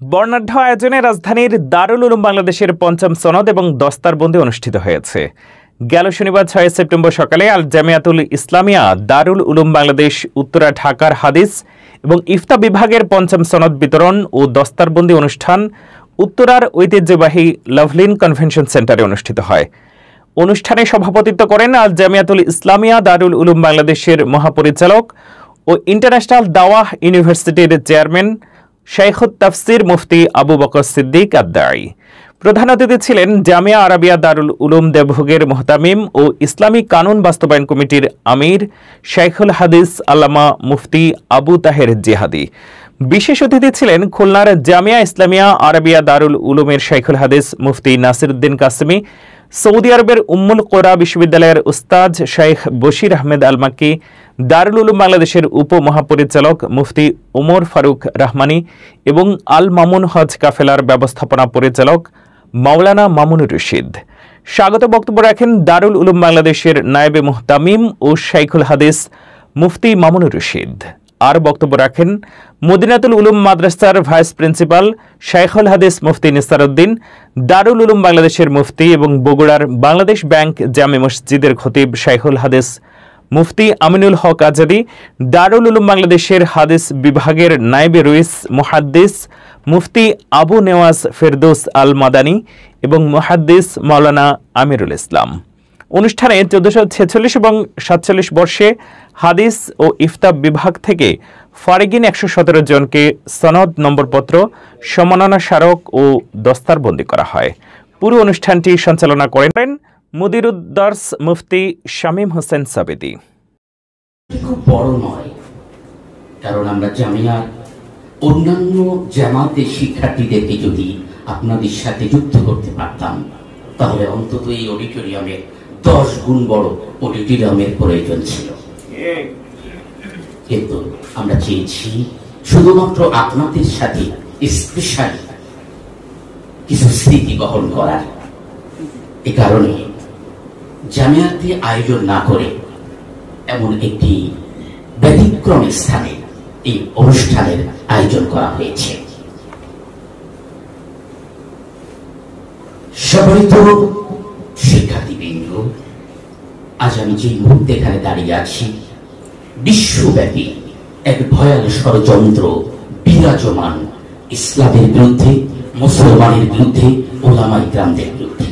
বর্ণাঢ্য আয়োজনে রাজধানীর দারুল উলুম বাংলাদেশের পঞ্চম সনদ এবং দস্তারবন্দি অনুষ্ঠিত হয়েছে। গেল শনিবার ৬ সেপ্টেম্বর সকালে আল জামিয়াতুল ইসলামিয়া দারুল উলুম বাংলাদেশ উত্তরা ঢাকার হাদিস এবং ইফতা বিভাগের পঞ্চম সনদ বিতরণ ও দস্তারবন্দি অনুষ্ঠান উত্তরার ঐতিহ্যবাহী লাভলিন কনভেনশন সেন্টারে অনুষ্ঠিত হয়। অনুষ্ঠানে সভাপতিত্ব করেন আল জামিয়াতুল ইসলামিয়া দারুল উলুম বাংলাদেশের মহাপরিচালক ও ইন্টারন্যাশনাল দাওয়াহ ইউনিভার্সিটির চেয়ারম্যান শাইখুত তাফসির মুফতি আবু বকর সিদ্দিক আদ-দাঈ। প্রধান অতিথি ছিলেন জামিয়া আরাবিয়া দারুল উলুম দেবভোগের মুহতামিম ও ইসলামী কানুন বাস্তবায়ন কমিটির আমির শাইখুল হাদিস আল্লামা মুফতি আবু তাহের জিহাদি। বিশেষ অতিথি ছিলেন খুলনার জামিয়া ইসলামিয়া আরাবিয়া দারুল উলুমের শাইখুল হাদিস মুফতি নাসিরউদ্দিন কাসেমি, সৌদি আরবের উম্মুল কোরা বিশ্ববিদ্যালয়ের উস্তাদ শাইখ বশির আহমেদ আল মাক্কি, দারুল উলুম বাংলাদেশের উপমহাপরিচালক মুফতি উমর ফারুক রহমানী এবং আল মামুন হজ কাফেলার ব্যবস্থাপনা পরিচালক মাওলানা মামুনুর রশিদ। স্বাগত বক্তব্য রাখেন দারুল উলুম বাংলাদেশের নায়েবে মুহতামিম ও শাইখুল হাদিস মুফতি মামুনুর রশিদ। আর বক্তব্য রাখেন মদিনাতুল উলুম মাদ্রাসার ভাইস প্রিন্সিপাল শাইখুল হাদিস মুফতি নিসার উদ্দিন, দারুল উলুম বাংলাদেশের মুফতি এবং বগুড়ার বাংলাদেশ ব্যাংক জামে মসজিদের খতিব শাইখুল হাদিস মুফতি আমিনুল হক আজাদি, দারুল উলুম বাংলাদেশের হাদিস বিভাগের নায়েবে রইস মুহাদ্দিস মুফতি আবু নেওয়াজ ফেরদৌস আল মাদানী এবং মুহাদ্দিস মাওলানা আমিরুল ইসলাম। অনুষ্ঠানে ১৪৪৬ এবং ৪৭ বর্ষে হাদিস ও ইফতা বিভাগ থেকে ফারিগিন ১১৭ জনকে সনদ নম্বরপত্র, সম্মাননা স্মারক ও দস্তারবন্দি করা হয়। পুরো অনুষ্ঠানটি সঞ্চালনা করেন মুদিরুদ্দার্স মুফতি শামীম হোসেন সাবেদী। খুব বড় নয়, কারণ আমরা জামিয়ার অন্যান্য জামাতের শিক্ষার্থীদেরকে যদি আপনাদের সাথে যুক্ত করতে পারতাম, তাহলে অন্তত এই অডিটোরিয়ামে 10 গুণ বড় অডিটোরিয়ামের প্রয়োজন ছিল। কিন্তু আমরা চেয়েছি শুধুমাত্র আপনাদের সাথে স্পেশাল কিছু স্মৃতি বহন করার। এ কারণে জামিয়াতে আয়োজন না করে এমন একটি ব্যতিক্রম স্থানে এই অনুষ্ঠানের আয়োজন করা হয়েছে। সম্মানিত শিক্ষার্থীবৃন্দ, আজ আমি যে মুহূর্তে এখানে দাঁড়িয়ে আছি, বিশ্বব্যাপী এক ভয়াল ষড়যন্ত্র বিরাজমান ইসলামের বিরুদ্ধে, মুসলমানের বিরুদ্ধে, ওলামায়ে কেরামদের বিরুদ্ধে।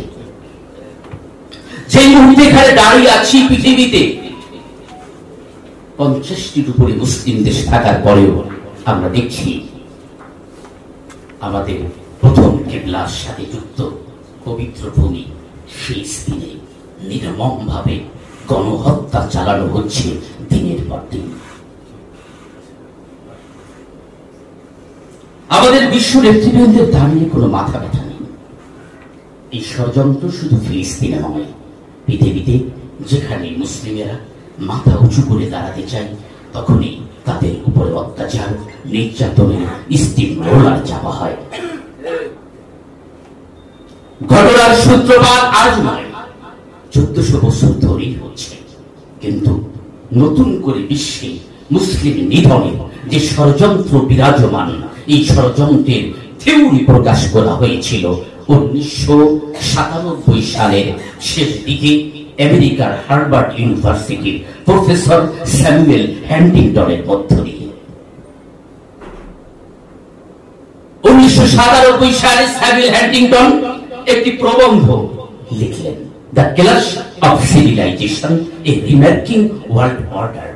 যে মুহূর্তে এখানে দাঁড়িয়ে আছি, পৃথিবীতে 50টির উপরে মুসলিম দেশ থাকার পরেও আমরা দেখছি আমাদের প্রথম কিবলার সাথে যুক্ত পবিত্র ভূমি ফিলিস্তিনে নির্মমভাবে গণহত্যা চালানো হচ্ছে দিনের পর দিন। আমাদের বিশ্ব নেতৃবৃন্দের দাঁড়িয়ে কোনো মাথা ব্যথা নেই। এই ষড়যন্ত্র শুধু ফিলিস্তিনে নয়, পৃথিবীতে যেখানে মুসলিমেরা মাথা উঁচু করে দাঁড়াতে চায়, তখনই তাদের উপরে অত্যাচার, নির্যাতনের স্টিম রোলার চাপা হয়। ঘটনার সূত্রপাত আজ নয়, 1400 বছর ধরেই হচ্ছে। কিন্তু নতুন করে বিশ্বে মুসলিম নিধনে যে ষড়যন্ত্র বিরাজমান, এই ষড়যন্ত্রের থিওরি প্রকাশ করা হয়েছিল 1997 সালের শেষ দিকে আমেরিকার হার্ভার্ড ইউনিভার্সিটির প্রফেসর স্যামুয়েল হ্যান্টিংটনের মধ্য দিয়ে। 1997 সালে স্যামুয়েল হ্যান্টিংটন একটি প্রবন্ধ লিখলেন, the clash of civilization, a remaking world order.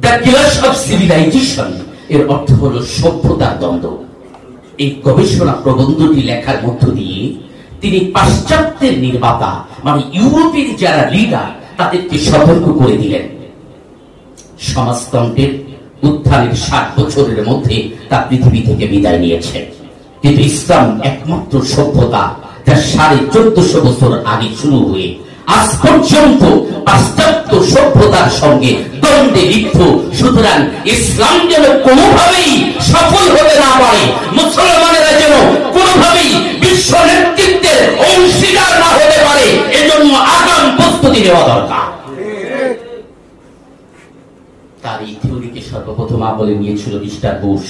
The clash of civilization এর অর্থ হলো সভ্যতার দ্বন্দ্ব। এই গবেষণা প্রবন্ধটি লেখার মধ্য দিয়ে তিনি পাশ্চাত্যের নির্মাতা মানে ইউরোপের যারা লিডার, তাদেরকে সতর্ক করে দিলেন, সমাজতন্ত্রের উত্থানের 60 বছরের মধ্যে তা পৃথিবী থেকে বিদায় নিয়েছে। কিন্তু ইসলাম একমাত্র সভ্যতা যা 1450 বছর আগে শুরু হয়ে আজ পর্যন্ত পাশ্চাত্য সভ্যতার সঙ্গে দ্বন্দ্বে লিপ্ত। সুতরাং ইসলাম যেন কোনোভাবেই সফল হতে না পারে, মুসলমানেরা যেন কোনোভাবেই বিশ্ব নেতৃত্বের অংশীদার না হতে পারে, এজন্য আগাম প্রস্তুতি নেওয়া দরকার। তার এই থিওরিকে সর্বপ্রথম আমলে নিয়েছিল মিস্টার বুশ।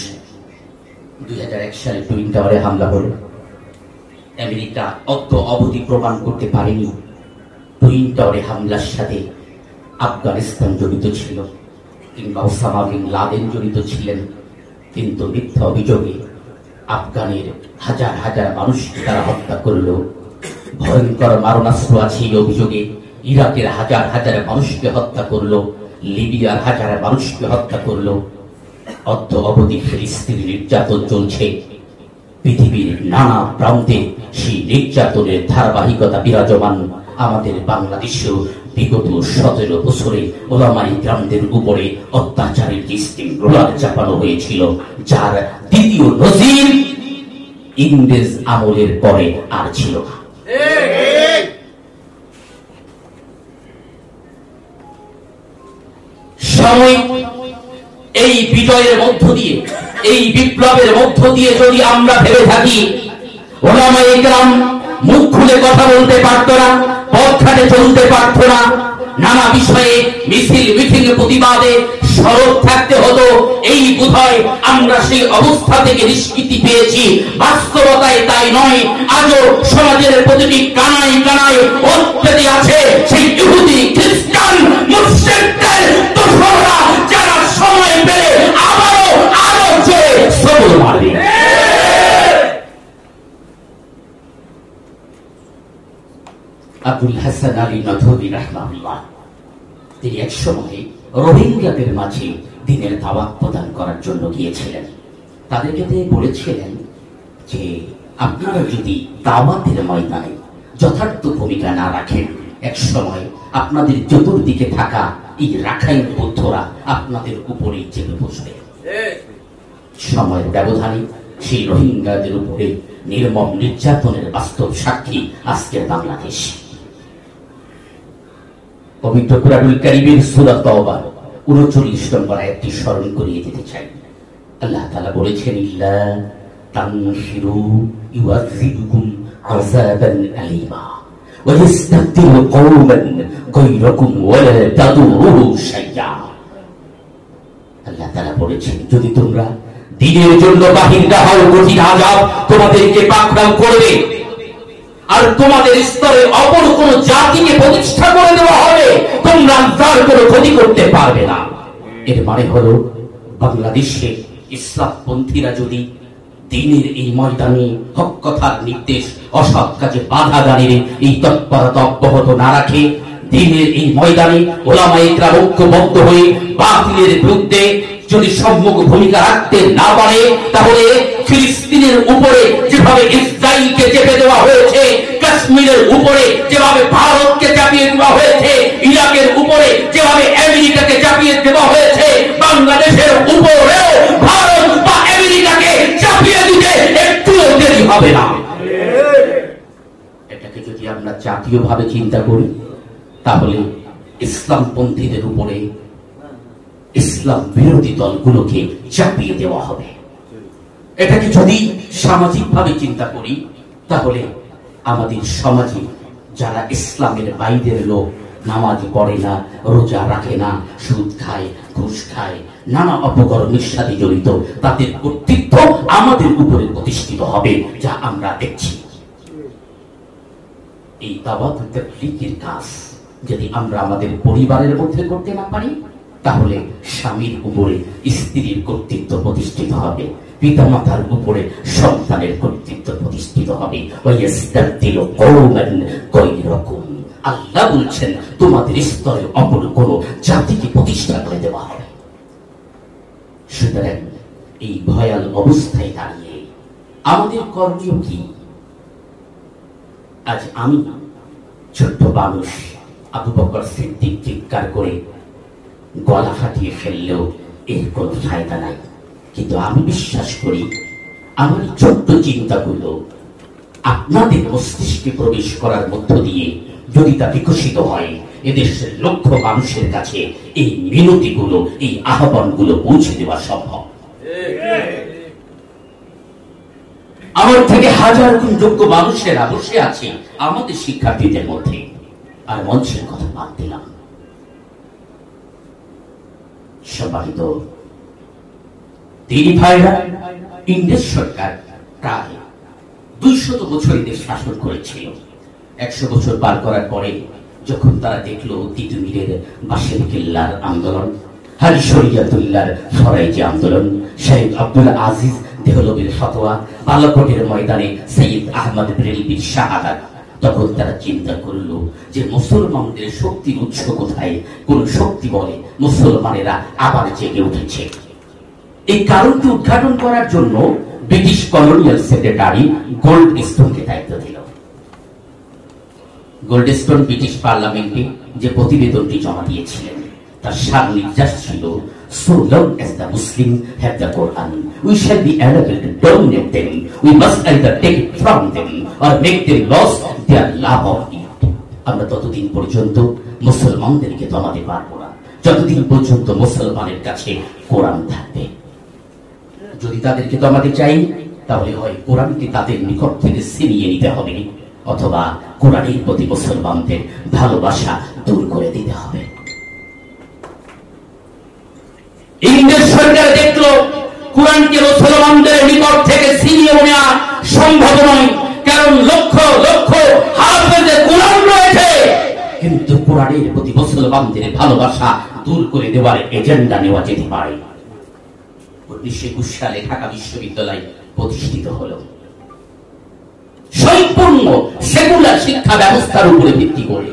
2001 সালে টুইন টাওয়ারে হামলা হল। আমেরিকা অদ্য অবধি প্রমাণ করতে পারেনি টুইন টাওয়ারে হামলার সাথে আফগানিস্তান জড়িত ছিল কিংবা ওসামা বিন লাদেন জড়িত ছিলেন, কিন্তু মিথ্যা অভিযোগে আফগানের হাজার হাজার মানুষকে তারা হত্যা করল। ভয়ঙ্কর মারণাস্ত্র আছে এই অভিযোগে ইরাকের হাজার হাজার মানুষকে হত্যা করলো, লিবিয়ার হাজার মানুষকে হত্যা করলো। অদ্য অবধি ফিলিস্তিনি নির্যাতন চলছে। পৃথিবীর নানা প্রান্তে সেই নির্যাতনের ধারাবাহিকতা বিরাজমান। আমাদের বাংলাদেশেও বিগত 17 বছরে ওলামায়ে কেরামদের উপরে অত্যাচারের যে স্টিমরোলার চাপানো হয়েছিল, যার দ্বিতীয় নজির ইংরেজ আমলের পরে আর ছিল না। সময় এই বিজয়ের মধ্য দিয়ে, এই বিপ্লবের মধ্য দিয়ে যদি আমরা ভেবে থাকি ওলামায়ে কেরাম মুখ খুলে কথা বলতে পারত না, পথঘাটে চলতে পারত না, নানা বিষয়ে মিছিল মিটিং প্রতিবাদে সরব থাকতে হতো, এই বোধহয় আমরা সেই অবস্থা থেকে নিষ্কৃতি পেয়েছি। বাস্তবতায় তাই নয়। আজও সমাজের প্রতিটি কানায় কানায় অত্যাচারী আছে সেই ইহুদি, খ্রিস্টান, মুসলিমদের দোসররা, যারা সময় পেলে আবারও আরো জোরে সবল মারবে। আবুল হাসান আলী নদভী রাহমাহুল্লাহ তিনি এক সময় রোহিঙ্গাদের মাঝে দ্বীনের দাওয়াত প্রদান করার জন্য গিয়েছিলেন। তাদেরকে তিনি বলেছিলেন যে আপনারা যদি দাওয়াতের ময়দানে যথার্থ ভূমিকা না রাখেন, এক সময় আপনাদের চতুর্দিকে থাকা এই রাখাইন বৌদ্ধরা আপনাদের উপরেই চেপে বসবে। সময়ের ব্যবধানে সেই রোহিঙ্গাদের উপরে নির্মম নির্যাতনের বাস্তব সাক্ষী আজকের বাংলাদেশ। পবিত্র কুরআনুল কারীমের সূরা তাওবা 39 নম্বর আয়াতটি স্মরণ করিয়ে দিতে চাই। আল্লাহ তাআলা বলেছেন, ইল্লা তানফিরু ইউআযিবুকুম আযাবান আলীমা ওয়া ইস্তাবদিল কওমান গায়রাকুম ওয়া লা তাদুরুহু শাইয়্যা। আল্লাহ তাআলা বলেছেন, যদি তোমরা দ্বীনের জন্য বাহির না হও, কঠিন আযাব তোমাদেরকে পাকড়াও করবে, আর তোমাদের স্তরে অপর কোন জাতিকে প্রতিষ্ঠা করে দেওয়া হবে, তোমরা তার কোনো ক্ষতি করতে পারবে না। এর মানে হলো বাংলাদেশে ইসলামপন্থীরা যদি দ্বীনের এই ময়দানে হক কথার নির্দেশ, অসৎ কাজে বাধা দাঁড়িয়ে এই তৎপরতা অব্যাহত না রাখে, দ্বীনের এই ময়দানে ওলামায়ে কেরাম ঐক্যবদ্ধ হয়ে বাতিলের বিরুদ্ধে যদি সম্মুখ ভূমিকা রাখতে না পারে, তাহলে ফিলিস্তিনের উপরে যেভাবে ইসরায়েলকে চেপে দেওয়া হয়েছে, কাশ্মীরের উপরে যেভাবে ভারতকে চাপিয়ে দেওয়া হয়েছে, ইরাকের উপরে যেভাবে আমেরিকাকে চাপিয়ে দেওয়া হয়েছে, বাংলাদেশের উপরেও ভারত বা আমেরিকাকে চাপিয়ে দিতে একটুও দেরি হবে না। এটাকে যদি আমরা জাতীয়ভাবে চিন্তা করি, তাহলে ইসলামপন্থীদের উপরে ইসলাম বিরোধী দলগুলোকে চাপিয়ে দেওয়া হবে। এটাকে যদি সামাজিক ভাবে চিন্তা করি, তাহলে আমাদের সমাজে যারা ইসলামের বাইরের লোক, নামাজ পড়ে না, রোজা রাখে না, সুদ খায়, ঘুষ খায়, নানা অপকর্মের সাথে জড়িত, তাদের কর্তৃত্ব আমাদের উপরে প্রতিষ্ঠিত হবে, যা আমরা দেখছি। এই দাওয়াত তাবলীগের কাজ যদি আমরা আমাদের পরিবারের মধ্যে করতে না পারি, তাহলে স্বামীর উপরে স্ত্রীর কর্তৃত্ব প্রতিষ্ঠিত হবে, পিতামাতার উপরে সন্তানের কর্তৃত্ব প্রতিষ্ঠিত হবে। আল্লাহ বলছেন, তোমাদের স্তরে অপর কোন জাতিকে প্রতিষ্ঠা করে দেওয়া হবে। সুতরাং এই ভয়াল অবস্থায় দাঁড়িয়ে আমাদের করণীয় কি? আজ আমি ছোট্ট মানুষ আবু বকর সিদ্দিক চিৎকার করে গলা ফাটিয়ে ফেললেও এর কোন ফায়দা নাই। কিন্তু আমি বিশ্বাস করি আমার ছোট্ট চিন্তাগুলো আপনাদের মস্তিষ্কে প্রবেশ করার মধ্য দিয়ে যদি তা বিকশিত হয়, এদেশের লক্ষ মানুষের কাছে এই মিনতিগুলো, এই আহ্বানগুলো পৌঁছে দেওয়া সম্ভব। আমার থেকে হাজার গুণ যোগ্য মানুষেরা বসে আছে আমাদের শিক্ষার্থীদের মধ্যে, আর মঞ্চের কথা বাদ দিলাম। সম্মানিত তিনি ভাইরা ইংরেজ সরকার প্রায় 200 বছর এদের শাসন করেছিল। 100 বছর পার করার পরে যখন তারা দেখলো তিতুমিরের বাসের কেল্লার আন্দোলন, হাজি শরিয়তুল্লাহর ফরাইজি আন্দোলন, শহীদ আব্দুল আজিজ দেহলভির ফতোয়া, বালাকোটের ময়দানে সৈয়দ আহমদ বেরেলভির শাহাদাত, তখন তারা চিন্তা করলো যে মুসলমানদের শক্তির উৎস কোথায়? কোন শক্তি বলে মুসলমানেরা আবার জেগে উঠেছে। এই কারণটি উদ্ঘাটন করার জন্য ব্রিটিশ কলোনিয়াল সেক্রেটারি গোল্ডস্টোনকে দায়িত্ব দিল। গোল্ডস্টোন ব্রিটিশ পার্লামেন্টে যে প্রতিবেদনটি জমা দিয়েছিলেন তার সার নির্যাস ছিল, so long as the Muslim have the Quran, we shall be able to dominate them. We must either take it from them or make them lose their love of it. আমরা ততদিন পর্যন্ত মুসলমানদেরকে দমাতে পারবো না যতদিন পর্যন্ত মুসলমানের কাছে কোরআন থাকবে। যদি তাদেরকে দমাতে চাই তাহলে হয় কোরআনকে তাদের নিকট থেকে ছিনিয়ে নিতে হবে, অথবা কোরআনের প্রতি মুসলমানদের ভালোবাসা দূর করে দিতে হবে। ইংরেজ সরকার দেখলো কোরআনকে মুসলমানদের নিকট থেকে ছিনিয়ে নেওয়া সম্ভব নয়, কারণ লক্ষ লক্ষ হাফেজে কোরআন রয়েছে, কিন্তু কোরআনের প্রতি মুসলমানদের ভালোবাসা দূর করে দেওয়ার এজেন্ডা নেওয়া যেতে পারে। 1921 সালে ঢাকা বিশ্ববিদ্যালয় প্রতিষ্ঠিত হলো সম্পূর্ণ সেকুলার শিক্ষা ব্যবস্থার উপরে ভিত্তি করে।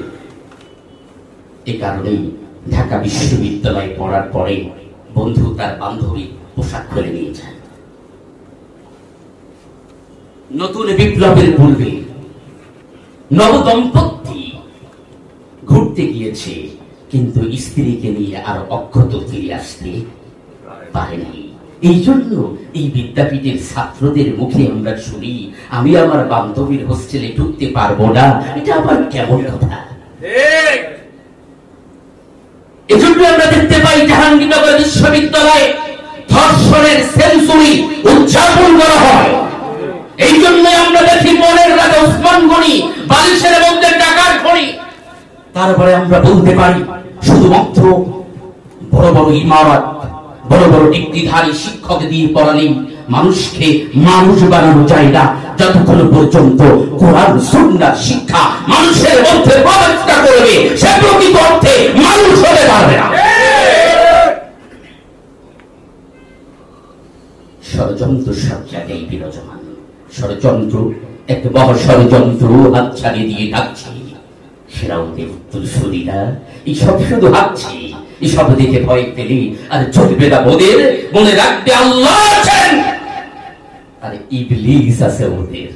এ কারণেই ঢাকা বিশ্ববিদ্যালয়ে পড়ার পরে বন্ধু তার বান্ধবী পোশাক খুলে নিয়ে যায়। নতুন বিপ্লবের পূর্বে নবদম্পতি ঘুরতে গিয়েছে, কিন্তু স্ত্রীকে নিয়ে আর অক্ষত ফিরে আসতে পারেনি। এই জন্য এই বিদ্যাপীঠের ছাত্রদের মুখে আমরা শুনি, আমি আমার বান্ধবীর হোস্টেলে ঢুকতে পারবো না। এটা আবার কেমন কথা? এজন্য আমরা দেখতে পাই জাহাঙ্গীরনগর বিশ্ববিদ্যালয়ে ধর্ষণের সেঞ্চুরি উদযাপন করা হয়। এই জন্য আমরা দেখি মনের রাজা ওসমান গনি বালিশের মধ্যে টাকার খনি। তারপরে আমরা বলতে পারি শুধুমাত্র বড় বড় ইমারত, বড় বড় ডিগ্রিধারী শিক্ষক দিয়ে পড়ালেই মানুষকে মানুষ বানানো যায় না, যতক্ষণ পর্যন্ত কোরআন সুন্নাহ শিক্ষা মানুষের মধ্যে প্রবেশ করবে সে প্রকৃত অর্থে মানুষ হতে পারবে না। ষড়যন্ত্র সব জায়গায় বিরাজমান। ষড়যন্ত্র এক বড় ষড়যন্ত্র হাত ছাড়িয়ে দিয়ে ডাকছে ফেরাউনের উত্তরসূরিরা, এইসব শুধু হাঁটছে, এসব দেখে ভয় পেলে আর চলবে না ওদের। মনে রাখবে আল্লাহ আছেন আর ইবলিস আছে ওদের।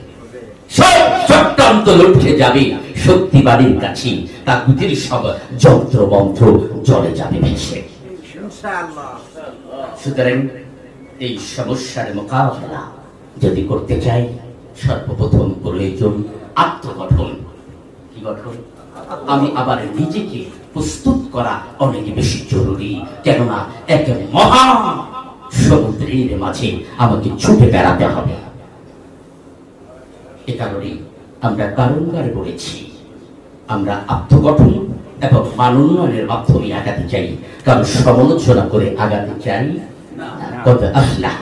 সব চক্রান্ত লুটে যাবে শক্তিবাদীর কাছে, তাগুতের সব যন্ত্র মন্ত্র জলে যাবে ভেসে। সুতরাং এই সমস্যার মোকাবেলা যদি করতে চাই, সর্বপ্রথম প্রয়োজন আত্মগঠন। কি গঠন? আমি আবার নিজেকে প্রস্তুত করা অনেক বেশি জরুরি, কেননা এক মহা সমুদ্রের মাঝে আমাকে ছুটে বেড়াতে হবে। এ কারণে আমরা বারংবার বলেছি, আমরা আত্মগঠন এবং মানোন্নয়নের মাধ্যমে আগাতে চাই, কারণ সমালোচনা করে আগাতে চাই না।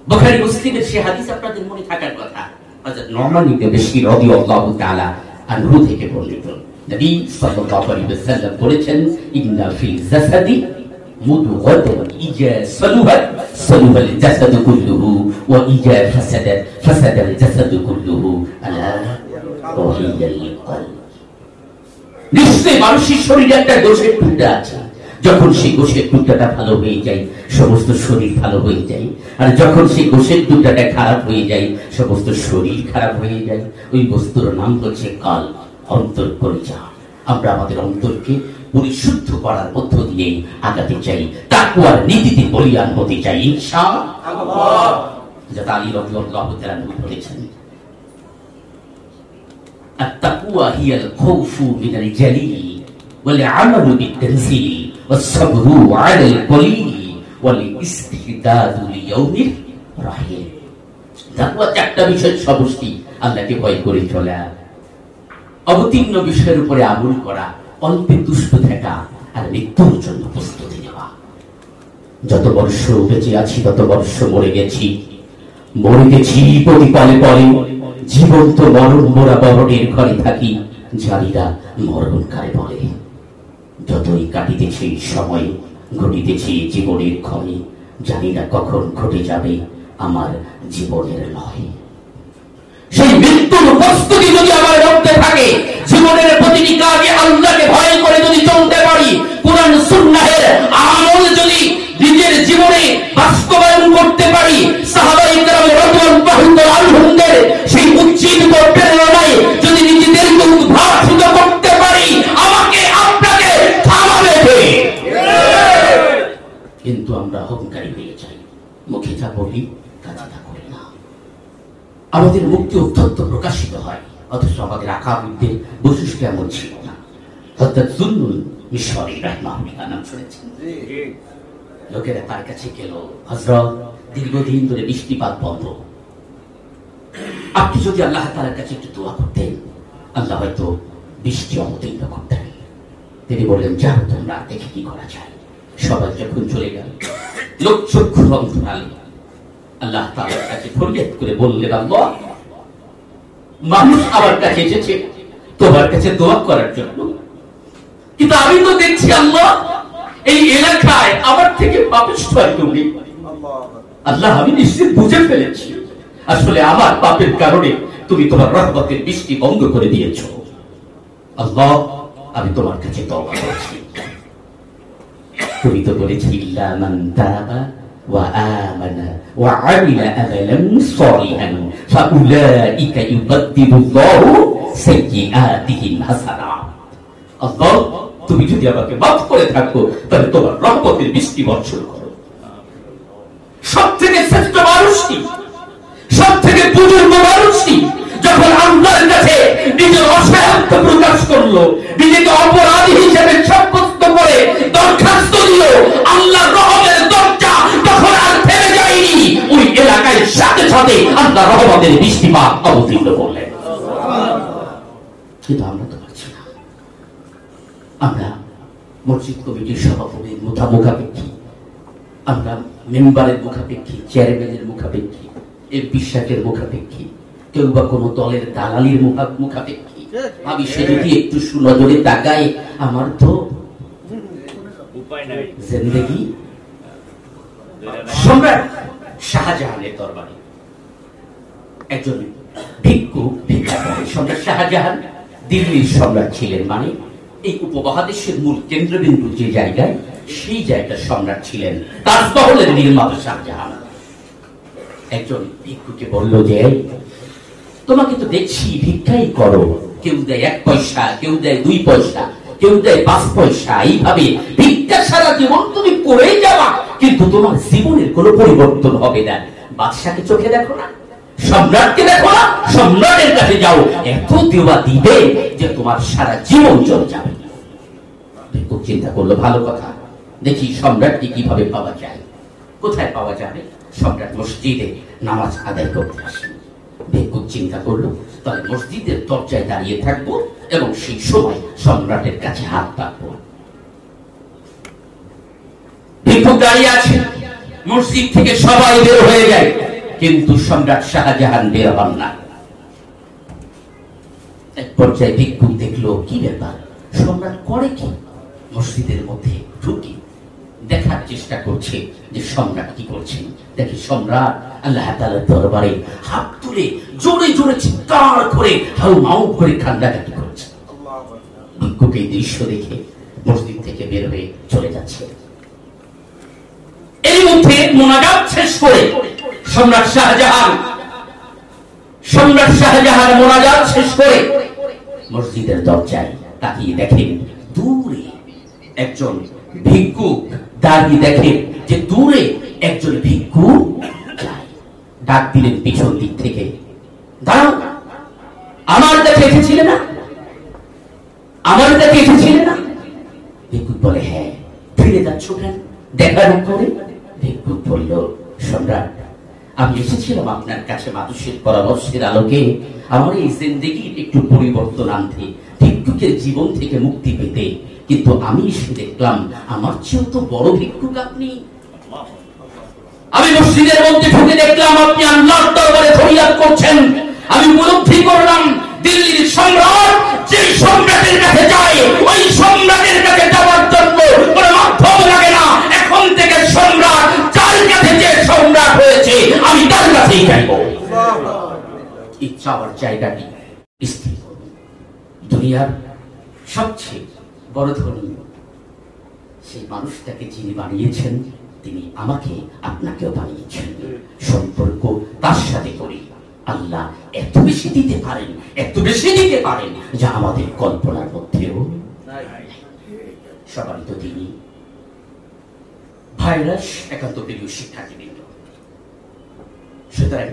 বুখারী মুসলিমের সে হাদিস আপনাদের মনে থাকার কথা, হযরত নুমান ইবনে বাশীর রাদিয়াল্লাহু তাআলা আনহু থেকে বর্ণিত। নবী সাল্লাল্লাহু আলাইহি ওয়াসাল্লাম বলেছেন, ইন্না ফিল জাসাদি মুদগাতান ইজা সালুহাত সালুহাল জাসাদু কুল্লুহু ওয়া ইজা ফাসাদাত ফাসাদাল জাসাদু কুল্লুহু আলা ওয়াহিয়াল কলব। নিশ্চয়ই মানুষের শরীরে একটা গোশের টুকরা আছে, যখন সেই গোশের টুকরাটা ভালো হয়ে যায় সমস্ত শরীর ভালো হয়ে যায়, আর যখন সেই গোশের টুকরাটা খারাপ হয়ে যায় সমস্ত শরীর খারাপ হয়ে যায়। ওই বস্তুর নাম হচ্ছে কাল, অন্তর পরিচয়। আমরা আমাদের অন্তরকে পরিশুদ্ধ করার মধ্য দিয়ে আগাতে চাই, তাকওয়ার নীতিতে বলিয়ান হতে চাই ইনশাআল্লাহ। যা আলী রাদিয়াল্লাহু তাআলা বলেছেন, আত-তাকওয়া হিয়াল খাউফু মিনাল জালিল ওয়াল আমালু বিত-তানজিল والصبر على القليل والاستعداد ليوم الرحيل। তাকওয়া চারটা বিষয় সমষ্টি, আল্লাহকে ভয় করে চলা, অবতীর্ণ বিষয়ের উপরে আমল করা, অল্পে তুষ্ট থাকা, আর মৃত্যুর জন্য প্রস্তুতি নেওয়া। যত বর্ষ বেঁচে আছি তত বর্ষ মরে গেছি, মরে গেছি প্রতি পলে পলে, জীবন্ত মরণ মোরা বরণের ঘরে থাকি, জানিরা মরণ কারে বলে। যতই কাটিতেছে সময়, ঘটিতেছে জীবনের ক্ষয়, জানি না কখন ঘটে যাবে আমার জীবনের লয়। সেই মৃত্যুর প্রস্তুতি যদি আমার মধ্যে থাকে, জীবনের প্রতিটি কাজে আল্লাহকে ভয় করে যদি চলতে পারি, কুরআন সুন্নাহের আমল যদি নিজের জীবনে বাস্তবায়ন করতে পারি, সাহাবায়ে কেরাম রাদিয়াল্লাহু আনহুমদের সেই উজ্জীবিত প্রেরণায় যদি নিজেদেরকে উদ্ভাসিত করতে পারি, আমাকে আপনাকে থামাবে কে? কিন্তু আমরা অহংকারী হয়ে যাই, মুখে যা বলি কাজে তা করি না। আমাদের মুক্তি অত্যন্ত প্রকাশিত হয়, অথচ আমাদের আকাবিরদের বৈশিষ্ট্য এমন ছিল না। হযরত যুন্নুল মিশরী রাহিমাহুল্লাহ নাম শুনেছেন? লোকেরা তার কাছে গেল, হযরত দীর্ঘদিন ধরে বৃষ্টিপাত বন্ধ, আপনি যদি আল্লাহ তাআলার কাছে একটু দোয়া করতেন, আল্লাহ হয়তো বৃষ্টি অবতীর্ণ করতেন। তিনি বললেন, যাও তোমরা, দেখে কি করা যায়। সবাই যখন চলে গেল, লোক চক্ষু অন্তরালে আল্লাহ তাআলার কাছে ফরিয়াদ করে বললেন, আল্লাহ, মানুষ আমার কাছে এসেছে তোমার কাছে দোয়া করার জন্য, কিন্তু আমি তো দেখছি আল্লাহ এই এলাকায় আমার থেকে পাপিষ্ঠ একদম নেই। আল্লাহ, আমি নিশ্চিত বুঝে ফেলেছি আসলে আমার পাপের কারণে তুমি তোমার রহমতের বৃষ্টি বন্ধ করে দিয়েছ। আল্লাহ, আমি তোমার কাছে তওবা করছি। তুমি তো বলেছি, ইল্লা মান তাবা ওয়া আমানা ওয়া আমিলা আমালান সালিহান ফাউলাইকা ইউবাদদিলুল্লাহু সাইয়্যাতিহিম হাসানাত। আল্লাহ, তুমি যদি আমাকে মাফ করে থাকো, তাহলে তোমার রহমতের বৃষ্টি বর্ষণ করো। সবথেকে শ্রেষ্ঠ মানুষটি, সবথেকে বুজুর্গ মানুষটি যখন আল্লাহর কাছে নিজের অসহায়ত্ব প্রকাশ করলো, নিজেকে অপরাধী হিসেবে সাব্যস্ত করে দরখাস্ত দিল, আল্লাহর রহমতের দরজা তখন আর থেমে যায়নি। ওই এলাকায় সাথে সাথে আল্লাহ রহমতের বৃষ্টিপাত অবতীর্ণ করলেন। কিন্তু আমরা তো পারছি না। আমরা মসজিদ কমিটির সভাপতির মুখাপেক্ষী, আমরা মেম্বারের মুখাপেক্ষী, চেয়ারম্যানের মুখাপেক্ষী, এমপি সাহেবের মুখাপেক্ষী, কেউ বা কোন দলের দালালির মুখাপেক্ষী। আমি সে যদি একটু সুনজরে তাকাই, আমার তো জিন্দেগি সম্রাট শাহজাহানের দরবারে একজন ভিক্ষু ভিক্ষা করে। সম্রাট শাহজাহান দিল্লির সম্রাট ছিলেন, মানে এই উপমহাদেশের মূল কেন্দ্রবিন্দু যে জায়গায়, সেই জায়গার সম্রাট ছিলেন তাজমহলের নির্মাতা শাহজাহান। একজন ভিক্ষুকে বলল যে, তোমাকে তো দেখছি ভিক্ষাই করো, কেউ দেয় 1 পয়সা, কেউ দেয় 2 পয়সা, কেউ দেয় 5 পয়সা, এইভাবে ভিক্ষা সারা জীবন তুমি করেই যাওয়া, কিন্তু তোমার জীবনের কোনো পরিবর্তন হবে না। বাদশাকে চোখে দেখো না, সম্রাটকে দেখো না, সম্রাটের কাছে যাও, এত দেওয়া দিবে যে তোমার সারা জীবন চলে যাবে। ভিক্ষুক চিন্তা করলো, ভালো কথা, দেখি সম্রাটকে কিভাবে পাওয়া যায়। কোথায় পাওয়া যাবে? সম্রাট মসজিদে নামাজ আদায় করতে আসে। ভিক্ষুক চিন্তা করলো, তাহলে মসজিদের দরজায় দাঁড়িয়ে থাকবো এবং সেই সময় সম্রাটের কাছে হাত পাতবো। ভিক্ষুক দাঁড়িয়ে আছে, মসজিদ থেকে সবাই বের হয়ে যায়, কিন্তু সম্রাট শাহজাহান বের হন না। এক পর্যায়ে ভিক্ষুক দেখলো, কি ব্যাপার, সম্রাট করে কি? মসজিদের মধ্যে ঢুকি দেখার চেষ্টা করছে যে সম্রাট কি করছেন। দেখি সম্রাট আল্লাহ তাআলার দরবারে হাত তুলে জোরে জোরে চিৎকার করে হাউ মাউ করে কান্নাকাটি করছে। ভিক্ষুক এই দৃশ্য দেখে মসজিদ থেকে বের হয়ে চলে যাচ্ছে। এই মধ্যে মোনাজাত শেষ করে সম্রাট শাহজাহান মোনাজাত শেষ করে মসজিদের দরজায় তাকিয়ে দেখেন, দূরে একজন ভিক্ষুক দাঁড়িয়ে, দেখেন যে দূরে একজন ভিক্ষুক যায়। ডাক দিলেন পিছন দিক থেকে, দাঁড়াও, আমার কাছে এসেছিলে না, আমার কাছে এসেছিলে না? ভিক্ষুক বলে, হ্যাঁ। ফিরে যাচ্ছ কেন দেখার করে? ভিক্ষুক বলল, সম্রাট, আমি এসেছিলাম আপনার কাছে মানুষের পরামর্শের আলোকে আমার এই জিন্দেগির একটু পরিবর্তন আনতে, ভিক্ষুকের জীবন থেকে মুক্তি পেতে, কিন্তু আমি এসে দেখলাম আমার চেয়েও তো বড় ভিক্ষুক আপনি। আমি মসজিদের মধ্যে ঢুকে দেখলাম আপনি আল্লাহর দরবারে ফরিয়াদ করছেন। আমি উপলব্ধি করলাম দিল্লির সম্রাট যে সম্রাটের কাছে যায় ওই সম্রাটের কাছে যাওয়ার জন্য কোনো মাধ্যম লাগে না। এখন থেকে সম্রাট যার কাছে যে সম্রাট হয়েছে আমি তার কাছেই যাইব। ইচ্ছা আমার জায়গাটি স্থির করব। দুনিয়ার সবচেয়ে বড় ধনী সেই মানুষটাকে যিনি বানিয়েছেন তিনি আমাকে আপনাকেও বানিয়েছেন। সম্পর্ক তার সাথে করি। আল্লাহ এত বেশি দিতে পারেন, এত বেশি দিতে পারেন যা আমাদের কল্পনার মধ্যেও সবাই তো তিনি ভাইরাস একান্ত প্রিয় শিক্ষার্থীবৃন্দ। সুতরাং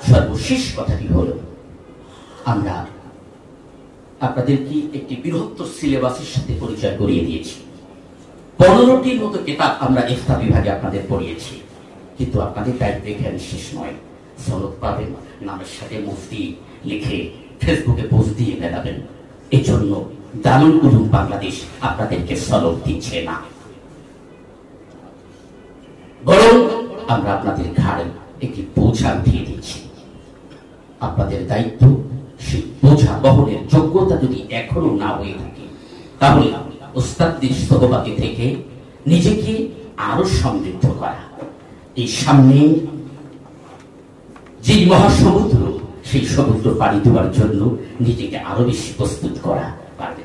সর্বশেষ কথাটি হলো আমরা আপনাদেরকে একটি বৃহত্তর সিলেবাসের সাথে পরিচয় করিয়ে দিয়েছি। 15টির মতো কিতাব আমরা ইফতা বিভাগে আপনাদের পড়িয়েছি, কিন্তু আপনাদের দায়িত্ব এখানে শেষ নয়। সনদ পাবেন, নামের সাথে মুফতি লিখে ফেসবুকে পোস্ট দিয়ে বেড়াবেন। এই জন্য দারুল উলুম বাংলাদেশ আপনাদেরকে সনদ দিচ্ছে না, বরং আমরা আপনাদের ঘাড়ে একটি বোঝা উঠিয়ে দিচ্ছি। আপনাদের দায়িত্ব সেই বোঝা বহনের যোগ্যতা যদি এখনো না হয়ে থাকে তাহলে উস্তাদদের সহবাদী থেকে নিজেকে আরো সমৃদ্ধ করা, এই সামনে যে মহাসমুদ্র সেই সমুদ্র পাড়ি দেওয়ার জন্য নিজেকে আরো বেশি প্রস্তুত করা পারবে।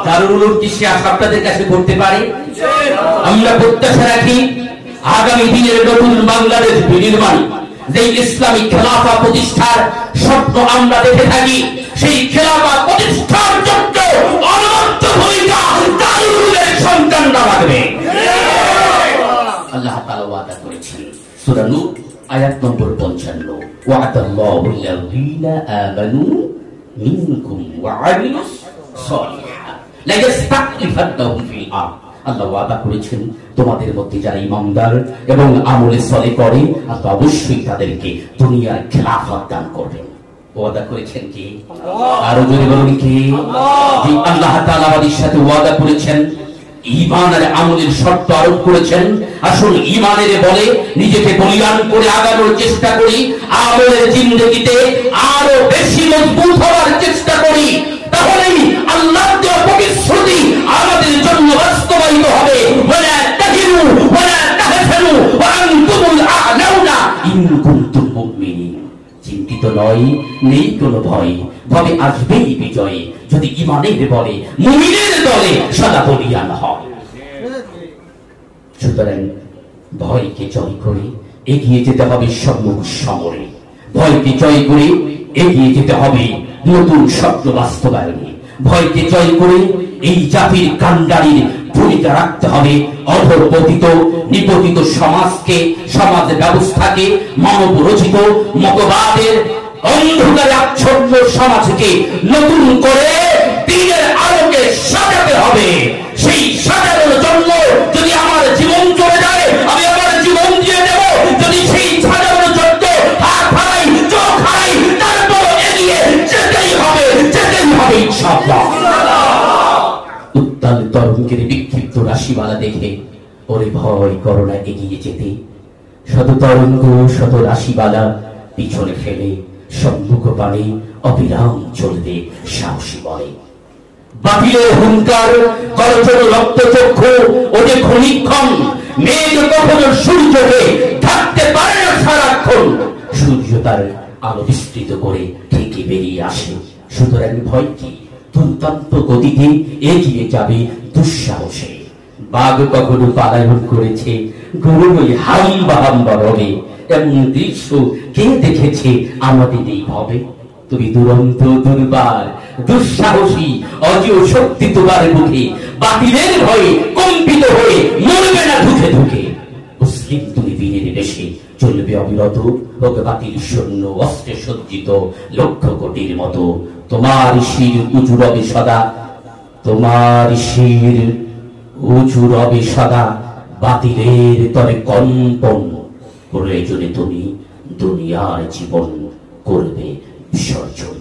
দারুল উলুম কি সে আশা আপনাদের কাছে করতে পারে? আমরা প্রত্যাশা রাখি আগামী দিনের নতুন বাংলাদেশ বিনির্মাণ, যে ইসলামী খেলাফা প্রতিষ্ঠার স্বপ্ন আমরা দেখে থাকি, সেই খেলাফা প্রতিষ্ঠার জন্য অনবদ্য ভূমিকা দারুল উলুমের সন্তানরা রাখবে। আল্লাহ তাআলা ওয়াদা করেছেন সূরা নূর আয়াত নম্বর 55, ওয়াদাল্লাহু আল্লাযীনা আমানু মিনকুম ওয়া আমিলুস সলিহাত লা ইস্তাখলিফান্নাহুম ফিল আরদ। আল্লাহ ওয়াদা করেছেন তোমাদের মধ্যে যারা ঈমানদার এবং আমলে সলে করে আল্লাহ অবশ্যই তাদেরকে দুনিয়ার খেলাফত দান করবেন। ওয়াদা করেছেন কি? আরো জোরে বলুন কি? যে আল্লাহ তাআলা আমাদের সাথে ওয়াদা করেছেন, ঈমান আর আমলের শর্ত আরোপ করেছেন। আসল ঈমানের বলে নিজেকে বলিয়ান করে আগানোর চেষ্টা করি, আমলের জিন্দেগিতে আরো বেশি মজবুত হওয়ার চেষ্টা করি, তাহলেই আল্লাহর দেওয়া প্রতিশ্রুতি আমাদের জন্য বাস্তবায়িত হবে। ওয়ালা তাহিনু ওয়ালা তাহজানু ওয়া আনতুমুল আ'লাউনা ইন কুনতুম মুমিনিন। চিন্তিত নয়, নেই কোনো ভয়, ভবে আসবেই বিজয় যদি ঈমানের বলে মুমিনের দলে সদা বলিয়ান হয়। সুতরাং ভয়কে জয় করে এগিয়ে যেতে হবে সম্মুখ সমরে, ভয়কে জয় করে এগিয়ে যেতে হবে নতুন স্বপ্ন বাস্তবায়নে, ভয়কে জয় করে এই জাতির কাণ্ডারির ভূমিকা রাখতে হবে অধঃপতিত নিপতিত সমাজকে, সমাজ ব্যবস্থাকে, মানব রচিত মতবাদের অন্ধকারে আচ্ছন্ন সমাজকে নতুন করে দিনের আলোকে সাজাতে হবে। সেই সাজানোর জন্য যদি আমার জীবন চলে যায় আমি আমার জীবন দিয়ে দেব, যদি সেই সাজানোর জন্য হাত হারাই চোখ হারাই তারপর এগিয়ে যেতেই হবে, যেতেই হবে ইনশাআল্লাহ। উত্তাল তরঙ্গের বিক্ষিপ্ত রাশিমালা দেখে ওরে ভয় করো না এগিয়ে যেতে, শত তরঙ্গ শত রাশিমালা পিছনে ফেলে সম্মুখ পানে অবিরাম চলবে সাহসী বলে। বাতিলের হুঙ্কার করজোর রক্তচক্ষু ওদের ক্ষণিক্ষণ, মেঘ কখনো সূর্যকে থাকতে পারে না সারাক্ষণ, সূর্য তার আলো বিস্তৃত করে ঠিকই বেরিয়ে আসে। সুতরাং ভয় কি? দুর্দান্ত গতিতে এগিয়ে যাবে দুঃসাহসে। বাঘ কখনো পালায়ন করেছে গরু ওই হাম্বা হাম্বা রবে, এমন দৃশ্য কে দেখেছে আমাদের এই ভাবে? তুমি দুরন্ত দুর্বার দুঃসাহসী অজেয় শক্তি তোমার মুখে, বাতিলের ভয়ে কম্পিত হয়ে মরবে না ধুকে ধুকে। মুসলিম তুমি বীরের বেশে চলবে অবিরত, হোক বাতিল সৈন্য অস্ত্রে সজ্জিত লক্ষ কোটির মতো। তোমার শির উঁচু রবে সদা, তোমার শির উঁচু রবে সদা, বাতিলের তরে কম্পন। প্রয়োজনে তুমি দুনিয়ার জীবন করবে বিসর্জন।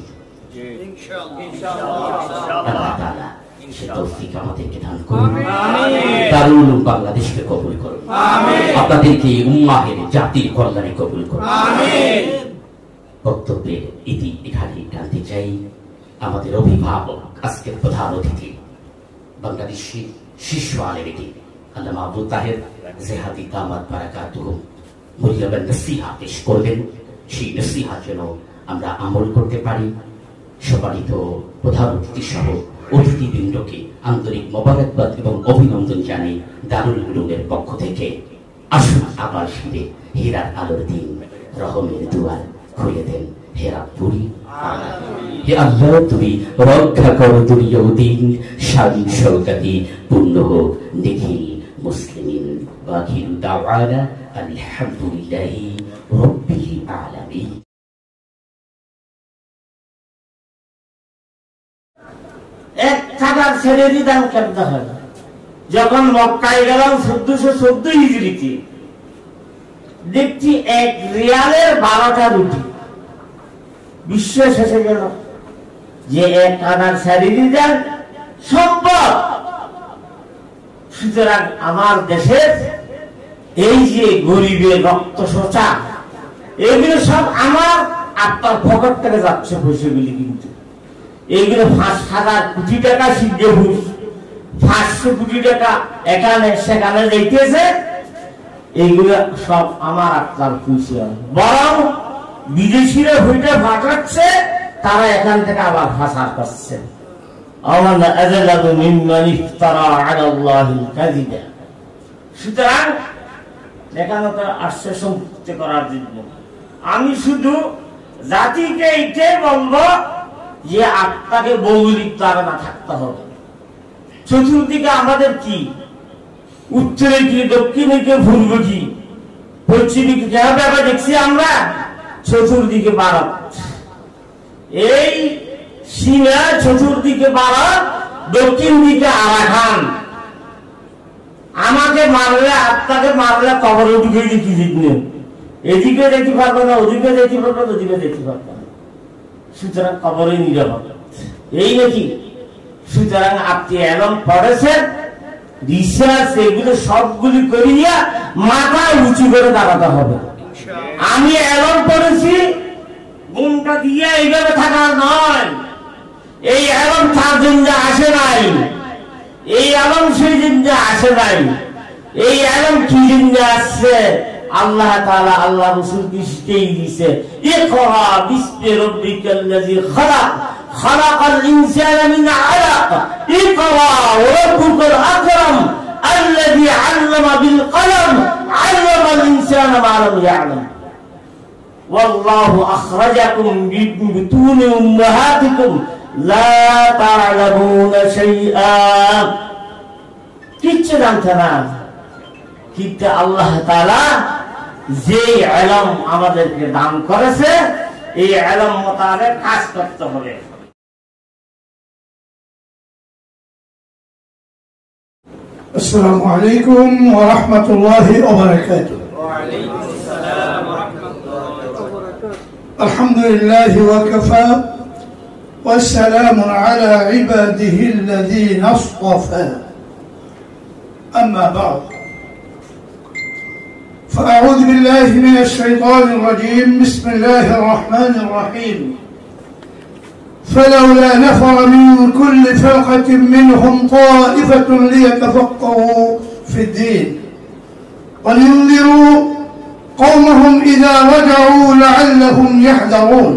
আল্লাহ তাআলা তৌফিক আমাদেরকে দান করুন। দারুল উলুম বাংলাদেশকে কবুল করুন। আপনাদেরকে উম্মাহের জাতির কল্যাণে কবুল করুন। বক্তব্যের ইতি এখানে টানতে চাই। আমাদের অভিভাবক, আজকের প্রধান অতিথি, বাংলাদেশি শীর্ষ আলেমী আল্লামা আবু তাহের জেহাদি দামাত বারাকাতুহু মূল্যবান নসিহা পেশ করবেন। সেই নসিহা যেন আমরা আমল করতে পারি। সম্মানিত প্রধান অতিথি সহ অতিথিবৃন্দকে আন্তরিক মোবারকবাদ এবং অভিনন্দন জানাই দারুল উলুমের পক্ষ থেকে। আসুন আবার ফিরে হীরার আলোর দিন, রহমের দুয়ার খুলে দেন হেরাপুরি। হে আল্লাহ, তুমি রক্ষা করো দুনিয়া ও দিন, শান শওকতি পূর্ণ হোক নিখিল মুসলিমিন। ওয়াখির দাওয়ানা আলহামদুলিল্লাহি রাব্বিল আলামিন। এক টাকার ছেলেরই দাম কেমন হয়। যখন মক্কায় গেলাম 1414 হিজরিতে, দেখছি 1 রিয়ালের 12টা রুটি। বিশ্বাস এসে গেল যে 1 টাকার ছেলেরই দাম সম্ভব। সুতরাং আমার দেশের এই যে গরিবের রক্ত সোচা, এগুলো সব আমার আপনার পকেট থেকে যাচ্ছে পয়সাগুলি। কিন্তু এইগুলো 5,000 কোটি টাকা সিদ্ধ ঘুষ, 500 কোটি টাকা এখানে সেখানে যাইতেছে। এইগুলো সব আমার আপনার পয়সা। বরং বিদেশিরা ভুইটা ফাটাচ্ছে, তারা এখান থেকে আবার ফাঁসার করছে। সুতরাং এখানে তো আসছে সম্পৃক্ত করার জন্য। আমি শুধু জাতিকে এইটাই বলবো যে আপনাকে ভৌগোলিক তারা না থাকতে হবে। চতুর্দিকে আমাদের কি, উত্তরে কি, দক্ষিণে কি, পূর্ব কি, পশ্চিমে কি, ব্যাপার দেখছি আমরা। চতুর্দিকে ভারত, এই সীমা চতুর্দিকে ভারত, দক্ষিণ দিকে আরাকান। আমাকে মারলে, আপনাকে মারলে কবরে ঢুকে দেখি জিতনে, এদিকে দেখতে পারবো না, ওদিকে দেখতে পারবো না, ওদিকে দেখতে পারবো না। সুতরাং কবরে নিরাপদ, এই নাকি? সুতরাং আপনি এলম পড়েছেন, রিসার্চ এগুলো সবগুলি করিয়া মাথা উঁচু করে দাঁড়াতে হবে। আমি এলম পড়েছি, গুণটা দিয়ে এইভাবে থাকা নয়। এই এলম তার জন্য আসে নাই, এই এলম সেই জন্য আসে নাই। এই এলম কি জন্য আসছে? আল্লাহ তাআলা আল্লাহ রাসূলকে শিখিয়ে দিয়েছে, ইকরা বিসমি রাব্বিকাল্লাযী খালাক, খালাকাল ইনসানা মিন আলাক, ইকরা ওয়া রাব্বুকাল আকরাম আল্লাযী আল্লামা বিল কলম, আল্লামাল ইনসানা মা লাম ইয়ালাম। ওয়াল্লাহু আখরাজাকুম মিন বুতুনি উম্মাহাতিকুম লা তা'লামুনা শাইআ। কিচ্ছু জানতে না, কিন্তু আল্লাহ তাআলা যে ইলম আমাদেরকে দান করেছে, এই ইলম মোতাবেক কাজ করতে হবে। আসসালামু আলাইকুম ওয়া রাহমাতুল্লাহি ওয়া বারাকাতুহু। وعليكم السلام ورحمة الله وبركاته. الحمد لله وكفى والسلام على عباده الذين اصطفى. أما بعد، فأعوذ بالله من الشيطان الرجيم. بسم الله الرحمن الرحيم. فلولا نفر من كل فرقة منهم طائفة ليتفقهوا في الدين ولينذروا قومهم إذا رجعوا لعلهم يحذرون.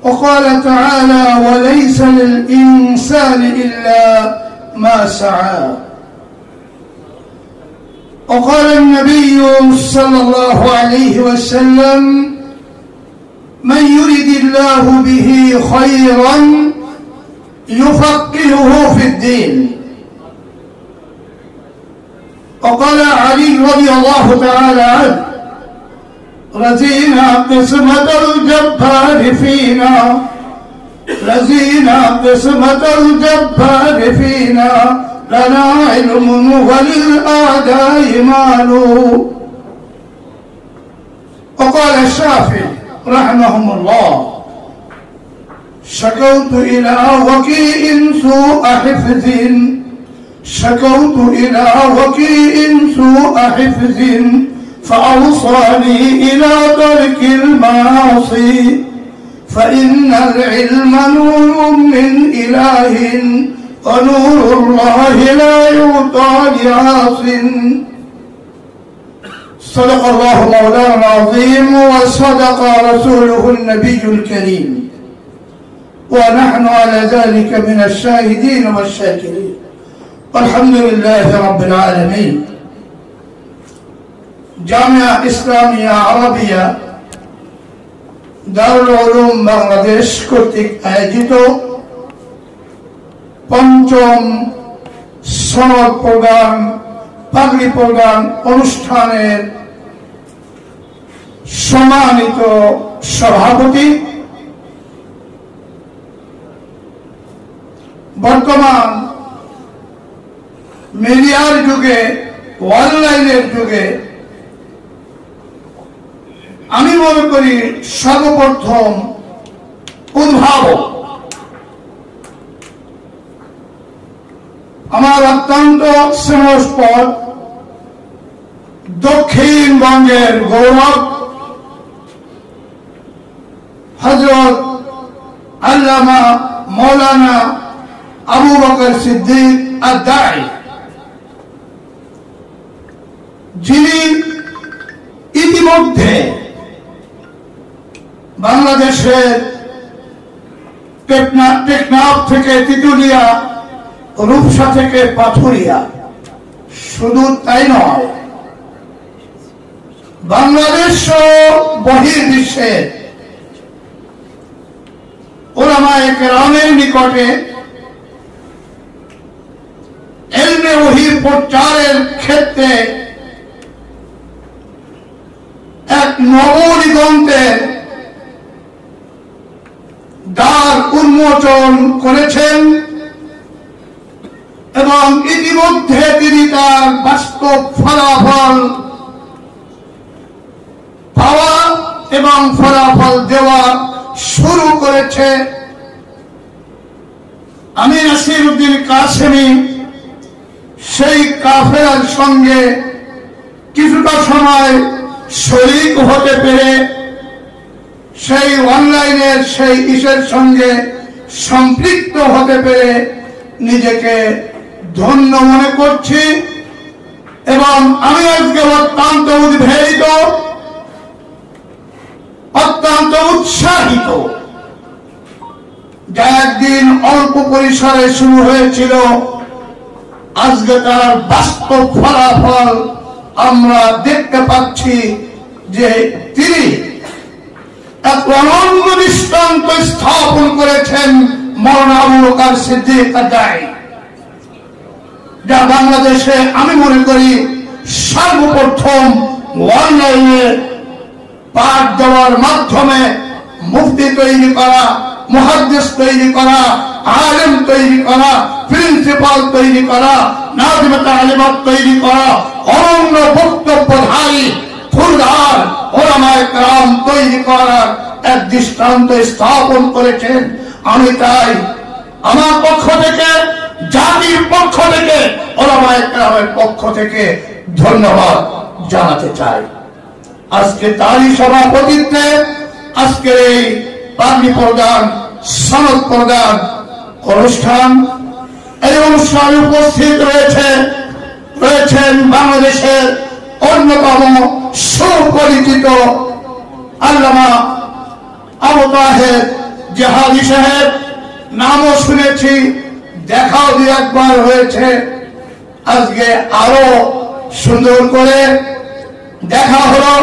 وقال تعالى: وليس للإنسان إلا ما سعى. وقال النبي صلى الله عليه وسلم: من يرد الله به خيرا يفقهه في الدين. وقال علي رضي الله تعالى عنه: رزينا قسمة الجبار فينا، رزينا قسمة الجبار فينا، لنا علم وللأعداء مال. وقال الشافعي رحمهم الله: شكوت إلى وكيء سوء حفظ شكوت إلى وكيء سوء حفظ فأوصاني إلى ترك المعاصي فإن العلم نور من إله ونور الله لا يعطى لعاصٍ صدق الله مولانا العظيم وصدق رسوله النبي الكريم ونحن على ذلك من الشاهدين والشاكرين والحمد لله رب العالمين জামিয়া ইসলামিয়া আরাবিয়া দারুল উলুম বাংলাদেশ কর্তৃক আয়োজিত পঞ্চম সনদ প্রদান পাগড়ি প্রদান অনুষ্ঠানের সম্মানিত সভাপতি, বর্তমান মিডিয়ার যুগে অনলাইনের যুগে আমি মনে করি সর্বপ্রথম উদ্ভাবক আমার অত্যন্ত স্নেহস্পদ দক্ষিণবঙ্গের গৌরব হযরত আল্লামা মৌলানা আবু বকর সিদ্দিক আদ-দাঈ, যিনি ইতিমধ্যে বাংলাদেশের টেকনাফ থেকে তিতুলিয়া, রূপসা থেকে পাথুরিয়া, শুধু তাই নয় বাংলাদেশ বহির্বিশ্বের উলামায়ে কেরামের নিকটে ইলমে ওহী প্রচারের ক্ষেত্রে এক নবদিগন্তের দ্বার উন্মোচন করেছেন এবং ইতিমধ্যে তিনি তার বাস্তব ফলাফল পাওয়া এবং ফলাফল দেওয়া শুরু করেছে। আমি নাসিরউদ্দিন কাসেমী সেই কাফেলার সঙ্গে কিছুটা সময় শরীক হতে পেরে সেই অনলাইনের সেই ইসের সঙ্গে সম্পৃক্ত হতে পেরে নিজেকে ধন্য মনে করছি এবং আমি আজকে অত্যন্ত উদ্বেলিত, অত্যন্ত উৎসাহিত। যা একদিন অল্প পরিসরে শুরু হয়েছিল, আজকে তার বাস্তব ফলাফল আমরা দেখতে পাচ্ছি যে তিনি এক অনন্য দৃষ্টান্ত স্থাপন করেছেন মওলানা আবু বকর সিদ্দিক আদ-দাঈ, যা বাংলাদেশে আমি মনে করি সর্বপ্রথম অনলাইনে পাঠ দেওয়ার মাধ্যমে মুফতি তৈরি করা, মুহাদ্দিস তৈরি করা, আলেম তৈরি করা, প্রিন্সিপাল তৈরি করা, নাযিম তালিমাত তৈরি করা, অনন্য বক্তব্যধারী ফুলদার উলামায়ে কেরাম তৈরি করার এক দৃষ্টান্ত স্থাপন করেছেন। আমি তাই আমার পক্ষ থেকে, জাতির পক্ষ থেকে, উলামায়ে কেরামের পক্ষ থেকে ধন্যবাদ জানাতে চাই। আজকে তারই সভাপতিত্বে আজকের এই পাগড়ি প্রদান, সনদ প্রদান অনুষ্ঠান, এই অনুষ্ঠানে উপস্থিত রয়েছেন বাংলাদেশের অন্যতম সুপরিচিত আল্লামা আবু তাহের জিহাদি সাহেব, নামও শুনেছি, দেখাও দু একবার হয়েছে। আজকে আরো সুন্দর করে দেখা হলো।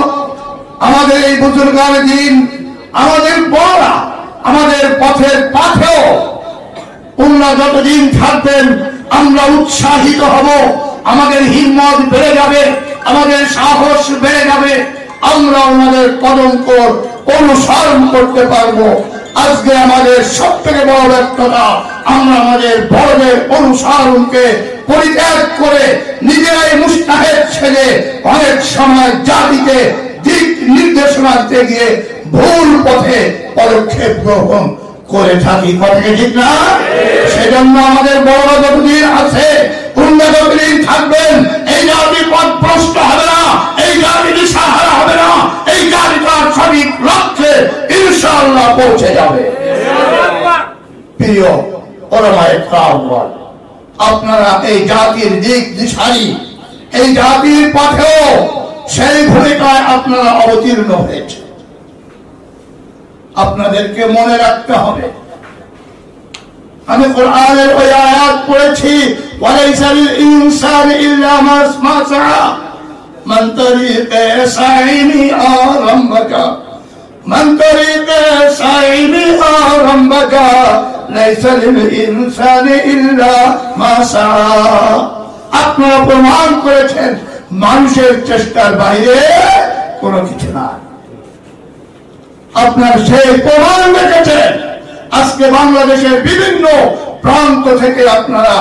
আমাদের এই বুজুর্গান দিন, আমাদের বড়রা, আমাদের পথের পাথেও উল্লাহ যতদিন থাকবেন আমরা উৎসাহিত হব, আমাদের হিম্মত বেড়ে যাবে, আমাদের সাহস বেড়ে যাবে, আমরা আমাদের কদম অনুসরণ করতে পারবো। আজকে আমাদের সব থেকে বড় ব্যর্থতা, আমরা আমাদের বড়দের অনুসরণকে পরিত্যাগ করে নিজেরাই মুস্তাহেদ ছেড়ে অনেক সময় জাতিকে দিক নির্দেশনা দিতে গিয়ে ভুল পথে পদক্ষেপ গ্রহণ করে থাকি, কথা কি ঠিক না? সেজন্য আমাদের বড় যতদিন আছে, উন্নত যতদিন থাকবেন, এই জাতি পথভ্রষ্ট হবে না, এই জাতি দিশাহারা হবে না, এই জাতি তার সঠিক লক্ষ্যে ইনশাআল্লাহ পৌঁছে যাবে। প্রিয় ওলামায়ে কেরাম, আপনারা এই জাতির দিক দিশারি, এই জাতির পথেও সেই ভূমিকায় আপনারা অবতীর্ণ হয়েছে। আপনাদেরকে মনে রাখতে হবে, আমি কোরআনের ওই আয়াত পড়েছি, ওয়ালাইসা লিল ইনসানি ইল্লা মা সাআ মান তারিকা সাইনি আরাম্বাকা মান তারিকা সাইনি আরাম্বাকা লাইসা লিল ইনসানি ইল্লা মা সাআ। আপনারা প্রমাণ করেছেন মানুষের চেষ্টার বাইরে কোনো কিছু না। আপনার সেই প্রমাণ রেখেছেন। আজকে বাংলাদেশের বিভিন্ন প্রান্ত থেকে আপনারা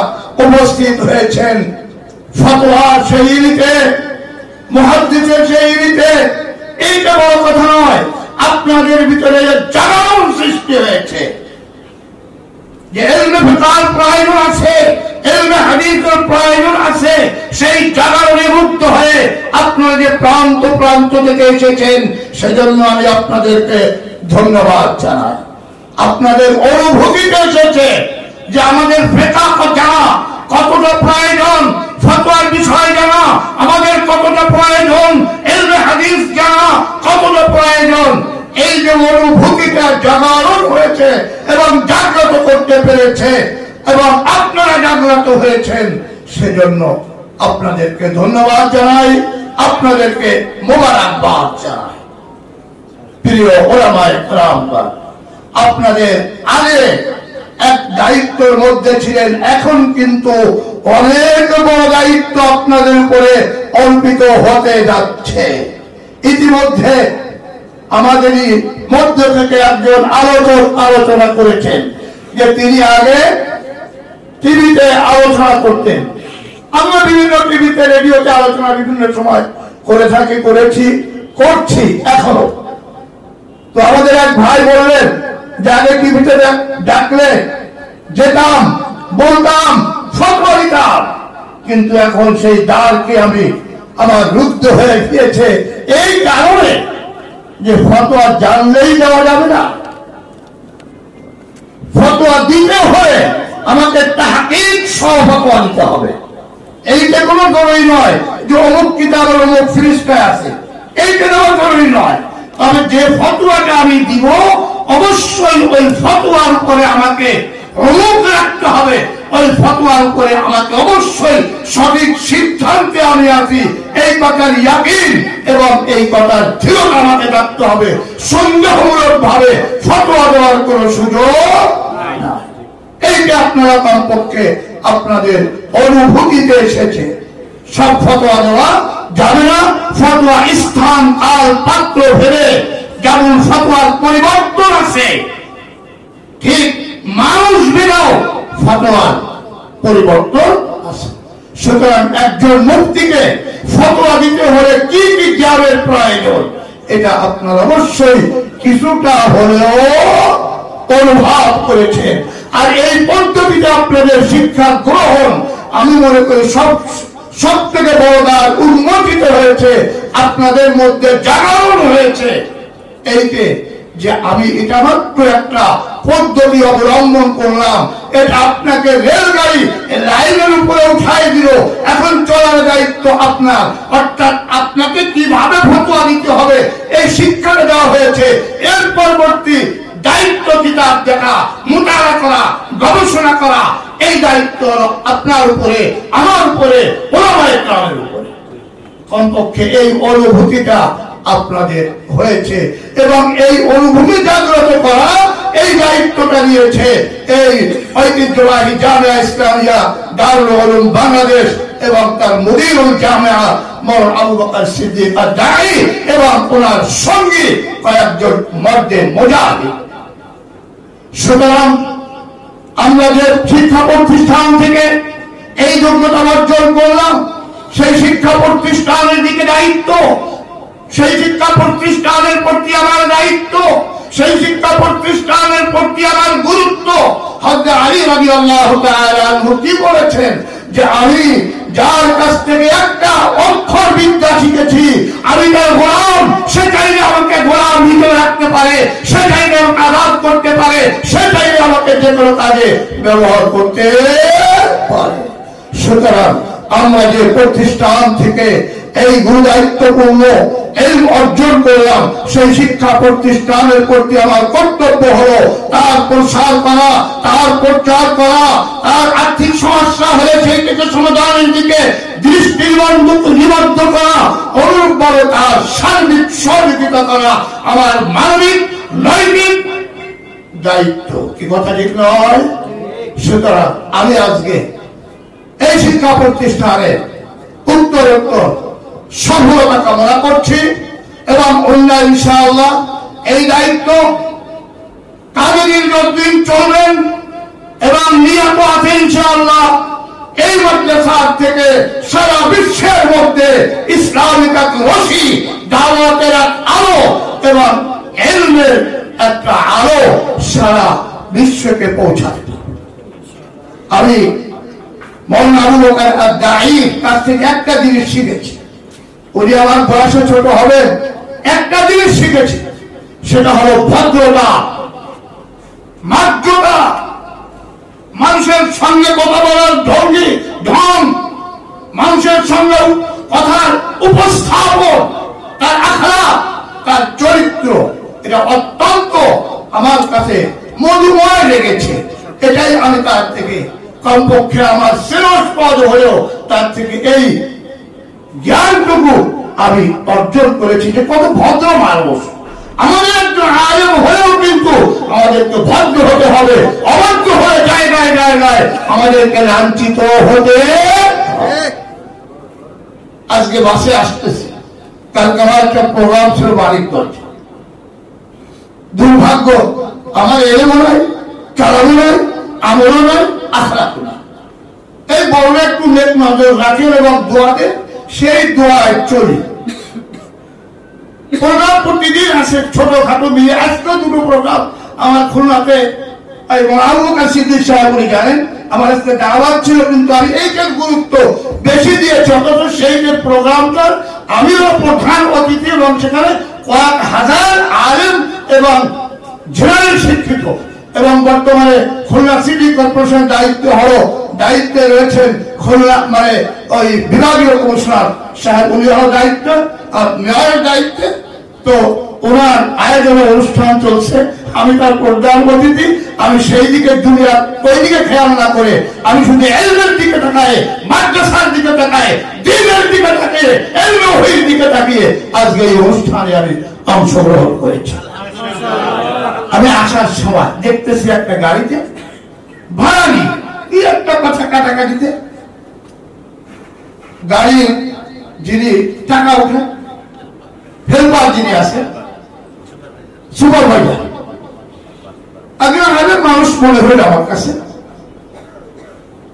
উপস্থিত হয়েছেন ফতোয়ার সেই ইলিতে, মুহাদ্দিসের সেই ইলিতে। এইটা বড় কথা নয়, আপনাদের ভিতরে জাগরণ সৃষ্টি হয়েছে যে ইলমে ফিকহের প্রয়োজন আছে, ইলমে হাদিসের প্রয়োজন আছে। সেই জাগরণে মুক্ত হয়ে আপনারা যে প্রান্ত প্রান্ত থেকে এসেছেন, সেজন্য আমি আপনাদেরকে ধন্যবাদ জানাই। আপনাদের অনুভূতিতে এসেছে যে আমাদের ফিকহ জানা কতটা প্রয়োজন, ফতোয়ার বিষয় জানা আমাদের কতটা প্রয়োজন, ইলমে হাদিস জানা কতটা প্রয়োজন। এই যে অনুভূতিটা জাগরণ হয়েছে এবং জাগ্রত করতে পেরেছে এবং আপনারা জাগ্রত হয়েছেন, সেজন্য আপনাদেরকে ধন্যবাদ জানাই, আপনাদেরকে মোবারকবাদ জানাই। প্রিয় ওলামায়ে কেরাম, আপনাদের আগে এক দায়িত্বের মধ্যে ছিলেন, এখন কিন্তু অনেক বড় দায়িত্ব আপনাদের উপরে অর্পিত হতে যাচ্ছে। ইতিমধ্যে আমাদেরই মধ্য থেকে একজন আলোচক আলোচনা করেছেন যে তিনি আগে টিভিতে আলোচনা করতেন। আমরা বিভিন্ন টিভিতে, রেডিওতে আলোচনা বিভিন্ন সময় করে থাকি, করেছি, করছি এখনো। তো আমাদের এক ভাই বললেন যে আগে টিভিতে ডাকলে যেতাম, বলতাম, ফতোয়া দিতাম, কিন্তু এখন সেই দ্বারকে আমি আমার রুদ্ধ হয়ে গিয়েছে এই কারণে যে ফতোয়া জানলেই দেওয়া যাবে না, ফতোয়া দিতে হলে আমাকে তাহকিক সহ ফতোয়া দিতে হবে। এইটা কোনো জরুরি নয় যে অমুক কিতাবের অমুক ফিরিস্তায় আছে, এইটা দেওয়া জরুরি নয়। তবে যে ফতোয়াটা আমি দিব, অবশ্যই ওই ফতোয়ার উপরে আমাকে অমুক রাখতে হবে, ওই ফতোয়ার উপরে আমাকে অবশ্যই সঠিক সিদ্ধান্তে আমি আছি, এই কথার ইয়াকিন এবং এই কথার দৃঢ়তা আমাকে রাখতে হবে। সন্দেহমূলক ভাবে ফতোয়া দেওয়ার কোন সুযোগ নাই। এইটা আপনারা কমপক্ষে আপনাদের অনুভূতিতে এসেছে। সব ফতোয়া দেওয়া যাবে না। ফতোয়া স্থান, কাল, পাত্র ভেবে যেমন ফতোয়ার পরিবর্তন আছে, ঠিক মানুষ ভেবেও ফতোয়ার পরিবর্তন আছে। সুতরাং একজন মুফতিকে ফতোয়া দিতে হলে কি কি জ্ঞানের প্রয়োজন, এটা আপনারা অবশ্যই কিছুটা হলেও অনুভব করেছেন। আর এই পদ্ধতিতে আপনাদের শিক্ষা গ্রহণ, আমি মনে করি সব থেকে বড় দ্বার উন্মোচিত হয়েছে, আপনাদের মধ্যে জাগরণ হয়েছে। এইতে যে আমি এটা মাত্র একটা পদ্ধতি অবলম্বন করলাম, এটা আপনাকে রেলগাড়ি লাইনের উপরে উঠাই দিল, এখন চলার দায়িত্ব আপনার। অর্থাৎ আপনাকে কিভাবে ফতোয়া দিতে হবে এই শিক্ষাটা দেওয়া হয়েছে। এর পরবর্তী দায়িত্ব কিতাব দেখা, মোতালা করা, গবেষণা করা, এই দায়িত্ব আপনার উপরে, আমার উপরে, ওলামায়ে কেরামের উপরে। কমপক্ষে এই অনুভূতিটা আপনাদের হয়েছে এবং এই অনুভূতি জাগ্রত করা, এই দায়িত্বটা নিয়েছে এই ঐতিহ্যবাহী জামিয়া ইসলামিয়া দারুল উলুম বাংলাদেশ এবং তার মুদিরুল জামিয়া মওলানা আবু বকর সিদ্দিক আদ-দাঈ এবং ওনার সঙ্গী কয়েকজন মর্দে মুজাহিদ। সুতরাং আমরা যে শিক্ষা প্রতিষ্ঠান থেকে এই যোগ্যতা অর্জন করলাম, সেই শিক্ষা প্রতিষ্ঠানের দিকে দায়িত্ব, সেই শিক্ষা প্রতিষ্ঠানের প্রতি আমার দায়িত্ব, সেই শিক্ষা প্রতিষ্ঠানের প্রতি আমার গুরুত্ব। হযরত আলী রাদিয়াল্লাহু তাআলা আনহু কি বলেছেন যে আমি যার কাছ থেকে একটা অক্ষর বিদ্যা শিখেছি, আমি তার গোলাম, সে চাইলে আমাকে গোলাম হিসেবে রাখতে পারে, সে চাইলে আমাকে আজাদ করতে পারে, সে চাইলে আমাকে যে কোনো কাজে ব্যবহার করতে পারে। সুতরাং আমরা যে প্রতিষ্ঠান থেকে এই গুরুদায়িত্বপূর্ণ এই অর্জন করলাম, সেই শিক্ষা প্রতিষ্ঠানের প্রতি আমার কর্তব্য হলো তার প্রসার করা, তার প্রচার করা, তার আর্থিক সমস্যা হলে সেই থেকে সমাধানের দিকে দৃষ্টি নিবদ্ধ করা, অনুরূপভাবে তার সার্বিক সহযোগিতা করা আমার মানবিক নৈতিক দায়িত্ব। কি কথা ঠিক নয়? সুতরাং আমি আজকে এই শিক্ষা প্রতিষ্ঠানে উত্তরোত্তর সফলতা কামনা করছি এবং অন্যায় ইনশাআল্লাহ এই দায়িত্ব কাজের যতদিন চলবেন এবং নিয়ত আছে ইনশাআল্লাহ এই মাদ্রাসা থেকে সারা বিশ্বের মধ্যে ইসলামিক এক রশি, দাওয়াতের এক আলো এবং ইলমের একটা আলো সারা বিশ্বকে পৌঁছাবে। আমি মৌলানা আবু বকর আদ-দাঈর কাছ থেকে একটা জিনিস শিখেছি, উনি আমার বয়সে ছোট হবে, একটা জিনিস শিখেছি, সেটা হলো ভদ্রতা, মার্জনা, মানুষের সঙ্গে কথা বলার ভঙ্গি, ঢং, মানুষের সঙ্গে কথার উপস্থাপন, তার আখলাক, তার চরিত্র, এটা অত্যন্ত আমার কাছে মধুময় লেগেছে। এটাই আমি তার থেকে কমপক্ষে আমার শ্রেণস্পদ হয়েও তার থেকে এই জ্ঞানটুকু আমি অর্জন করেছি যে কত ভদ্র মানুষ। আমাদের একজন আলেম হয়েও কিন্তু আমাদেরকে ভদ্র হতে হবে, অভদ্র হয়ে জায়গায় জায়গায় আমাদেরকে লাঞ্ছিত হতে। আজকে বাসে আসতেছি, কালকে আমার একটা প্রোগ্রাম ছিল মানিকগঞ্জ। দুর্ভাগ্য আমার এলেমও নয়, চালানো নয়, আমলও নয়, আখলাকও নয়। এই বড় একটু নেক নজর রাখেন এবং দোয়াতে সেই দোয়ায় চলি। প্রোগ্রাম প্রতিদিন আসে ছোটখাটো মিলে, আজকে দুটো প্রোগ্রাম আমার খুলনাতে আবু বকর সিদ্দিক সাহেব উনি জানেন আমার আজকে দাওয়াত ছিল, কিন্তু আমি এইটার গুরুত্ব বেশি দিয়েছি। অথচ সেই যে প্রোগ্রামটার আমিও প্রধান অতিথি এবং সেখানে কয়েক হাজার আলেম এবং জেনারেল শিক্ষিত এবং বর্তমানে খুলনা সিটি কর্পোরেশন দায়িত্বে রয়েছেন খুলনা মানে ওই বিভাগীয় কমিশনার সাহেব, উনি হলো দায়িত্ব আর মেয়রের দায়িত্বে। তো ওনার আয়োজনে অনুষ্ঠান চলছে, আমি তার প্রধান অতিথি। আমি সেই দিকে দুনিয়া ওই দিকে খেয়াল না করে আমি শুধু এলমের দিকে তাকায়, মাদ্রাসার দিকে তাকায়, দ্বীনের দিকে তাকিয়ে, এলমে ওহির দিকে তাকিয়ে আজকে এই অনুষ্ঠানে আমি অংশগ্রহণ করেছি। আমি আসার সময় দেখতেছি একটা গাড়িতে ভাড়া নিয়ে কি একটা কথা কাটাকাটিতে গাড়ির যিনি টাকা উঠে হেল্পার যিনি আছে সুপারভাইজার, আগে মানুষ মনে হইল আমার কাছে।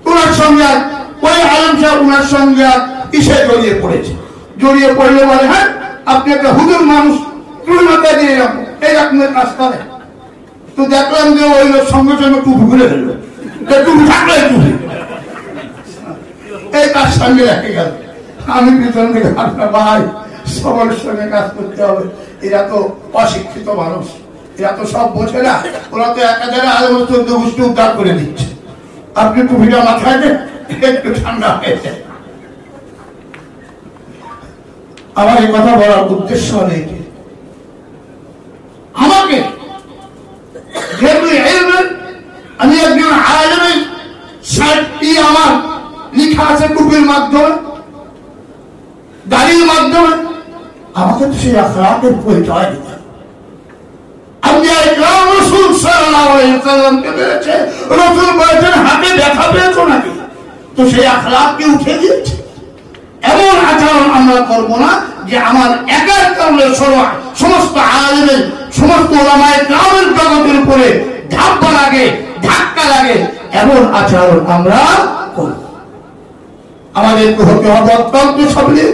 ওনার সঙ্গে ওই আলম সাহেব ওনার সঙ্গে কিসে জড়িয়ে পড়েছে, জড়িয়ে পড়লে বলে হ্যাঁ আপনি একটা হুজুর মানুষ, তুমি মাথায় দিয়ে এই আপনার কাজ করে। তো দেখলাম যে ওই সঙ্গে সঙ্গে টুপি ঘুরে ফেলবে, টুপি থাকলে টুপি এই তার সঙ্গে রেখে গেল। আমি পিছন থেকে ভাই সবার সঙ্গে কাজ করতে হবে, এরা তো অশিক্ষিত মানুষ, এরা তো সব বোঝে না, ওরা তো একাধারে আলো 14 গোষ্ঠী উদ্ধার করে দিচ্ছে। আপনি টুপিটা মাথায় দেন, একটু ঠান্ডা হয়ে যায়। আমার এই কথা বলার উদ্দেশ্য হলে আমাকে যেহেতু আমি একজন আলেমের সাইটটি আমার লেখা আছে টুপির মাধ্যমে, গাড়ির মাধ্যমে, আমাকে তো সেই আখলাকের পরিচয় দিতে হবে। আমি রসুল সাল্লাল্লাহু আলাইহি ওয়াসাল্লামকে বলেছে, রসুল বলেছেন হাতে দেখা পেয়েছো নাকি, তো সেই আখলাককে উঠে দিয়েছে। এমন আচরণ আমরা করবো না যে আমার একার কারণে সমস্ত আলেমের সমস্ত ওলামায়ে কেরামের জগতের উপরে ধাপ্পা লাগে, ধাক্কা লাগে, এমন আচরণ আমরা করব। আমাদেরকে হতে হবে অত্যন্ত সবলীল,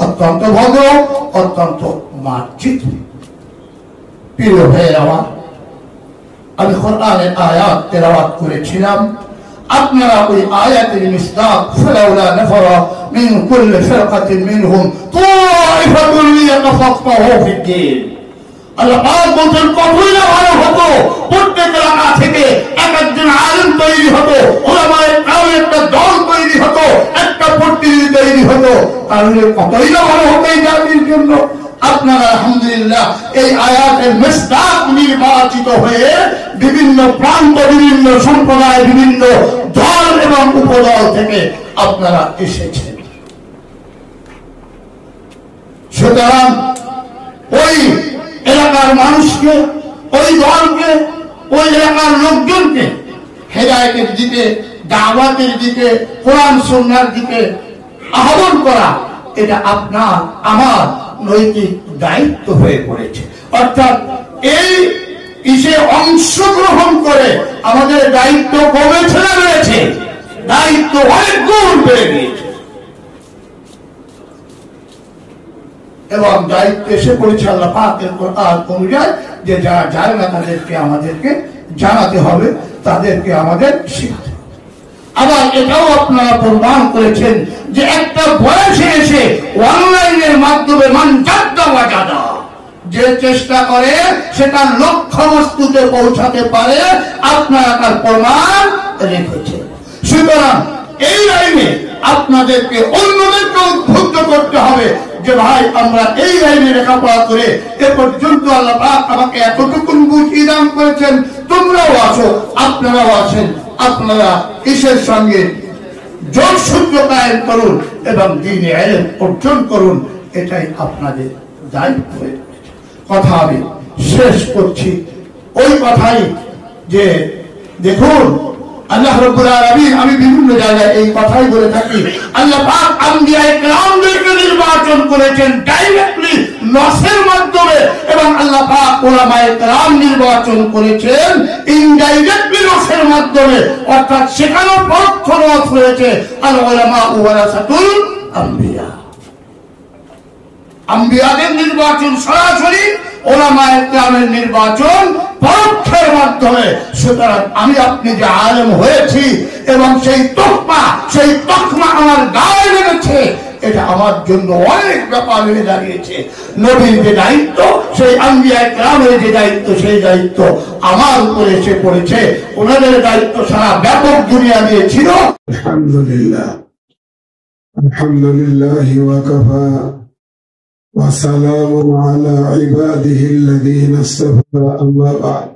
অত্যন্ত ভদ্র, অত্যন্ত মার্জিত। প্রিয় ভাইয়ের আমার, আমি কোরআনের আয়াত তেলাওয়াত করেছিলাম, আপনারা ওই আয়াতের মিসদাক ফালাউলা নাফারা মিন কুল্লি ফিরকাতিন মিনহুম তাইফাতুন লিয়াতাফাক্কাহু ফিদ-দীন। আল্লাহ পাক বলেন কতই না ভালো হতো প্রত্যেক এলাকা থেকে একজন আলেম তৈরি হতো, ওলামায়ে কেরামের একটা দল তৈরি হতো, একটা প্রতিনিধি তৈরি হতো, তাহলে কতই না ভালো হতো এই জাতির জন্য। আপনারা আলহামদুলিল্লাহ এই আয়াতের মিসদাক নির্বাচিত হয়ে বিভিন্ন প্রান্ত, বিভিন্ন সম্প্রদায়, বিভিন্ন দল এবং উপদল থেকে আপনারা এসেছেন। সুতরাং ওই এলাকার মানুষকে, ওই দলকে, ওই এলাকার লোকজনকে হেদায়েতের দিকে, দাওয়াতের দিকে, কোরআন সুন্নাহর দিকে আহ্বান করা, এটা আপনার আমার নৈতিক দায়িত্ব হয়ে পড়েছে। অর্থাৎ এই ইসে অংশগ্রহণ করে আমাদের দায়িত্ব কমেছে না বেড়েছে? দায়িত্ব অনেক গুণ বেড়ে গিয়েছে এবং দায়িত্ব এসে পড়েছে আল্লাহ পাকের কোরআন অনুযায়ী যে যারা যায় না তাদেরকে আমাদেরকে জানাতে হবে, তাদেরকে আমাদের শিখাতে হবে। আবার এটাও আপনারা প্রমাণ করেছেন যে একটা বয়সে এসে অনলাইনের মাধ্যমে যে চেষ্টা করে সেটা লক্ষ্য বস্তুতে পৌঁছাতে পারে, আপনারা তার প্রমাণ রেখেছেন। সুতরাং এই লাইনে আপনাদেরকে অন্যদেরকে উদ্বুদ্ধ করতে হবে যে ভাই আমরা এই লাইনে লেখাপড়া করে এ পর্যন্ত আল্লাহ পাক আমাকে এতটুকুন বুঝিয়ে দান করেছেন, তোমরাও আছো, আপনারাও আছেন, আপনারা কিসের সঙ্গে যোগসূত্র কায়েম করুন এবং দ্বীনে ইলম অর্জন করুন, এটাই আপনাদের দায়িত্ব। কথা আমি শেষ করছি ওই কথাই যে দেখুন আল্লাহ রাব্বুল আলামিন, আমি বিভিন্ন জায়গায় এই কথাই বলে থাকি, আল্লাহ পাক আম্বিয়ায়ে কেরামদেরকে নির্বাচন করেছেন ডাইরেক্টলি নসের মাধ্যমে, এবং আল্লাহ পাক উলামায়ে কেরাম নির্বাচন করেছেন ইনডাইরেক্টলি নসের মাধ্যমে। অর্থাৎ সেখানেও পরোক্ষ নস রয়েছে। আল উলামা ওয়ারাসাতুল আম্বিয়া, আম্বিয়াদের নির্বাচন সরাসরি, উলামায়ে কেরামের নির্বাচন পরোক্ষের মাধ্যমে। সুতরাং আমি আপনি যে আলেম হয়েছি এবং সেই তকমা আমার গায়ে লেগেছে, এটা আমার জন্য অনেক ব্যাপার হয়ে দাঁড়িয়েছে। নবীর যে দায়িত্ব, সেই আম্বিয়ায়ে কেরামের যে দায়িত্ব, সেই দায়িত্ব আমার উপরে এসে পড়েছে। ওনাদের দায়িত্ব সারা ব্যাপক দুনিয়া দিয়ে ছিল। আলহামদুলিল্লাহ, আলহামদুলিল্লাহ ওয়াকাফা وسلام على عباده الذين اصطفى أما بعد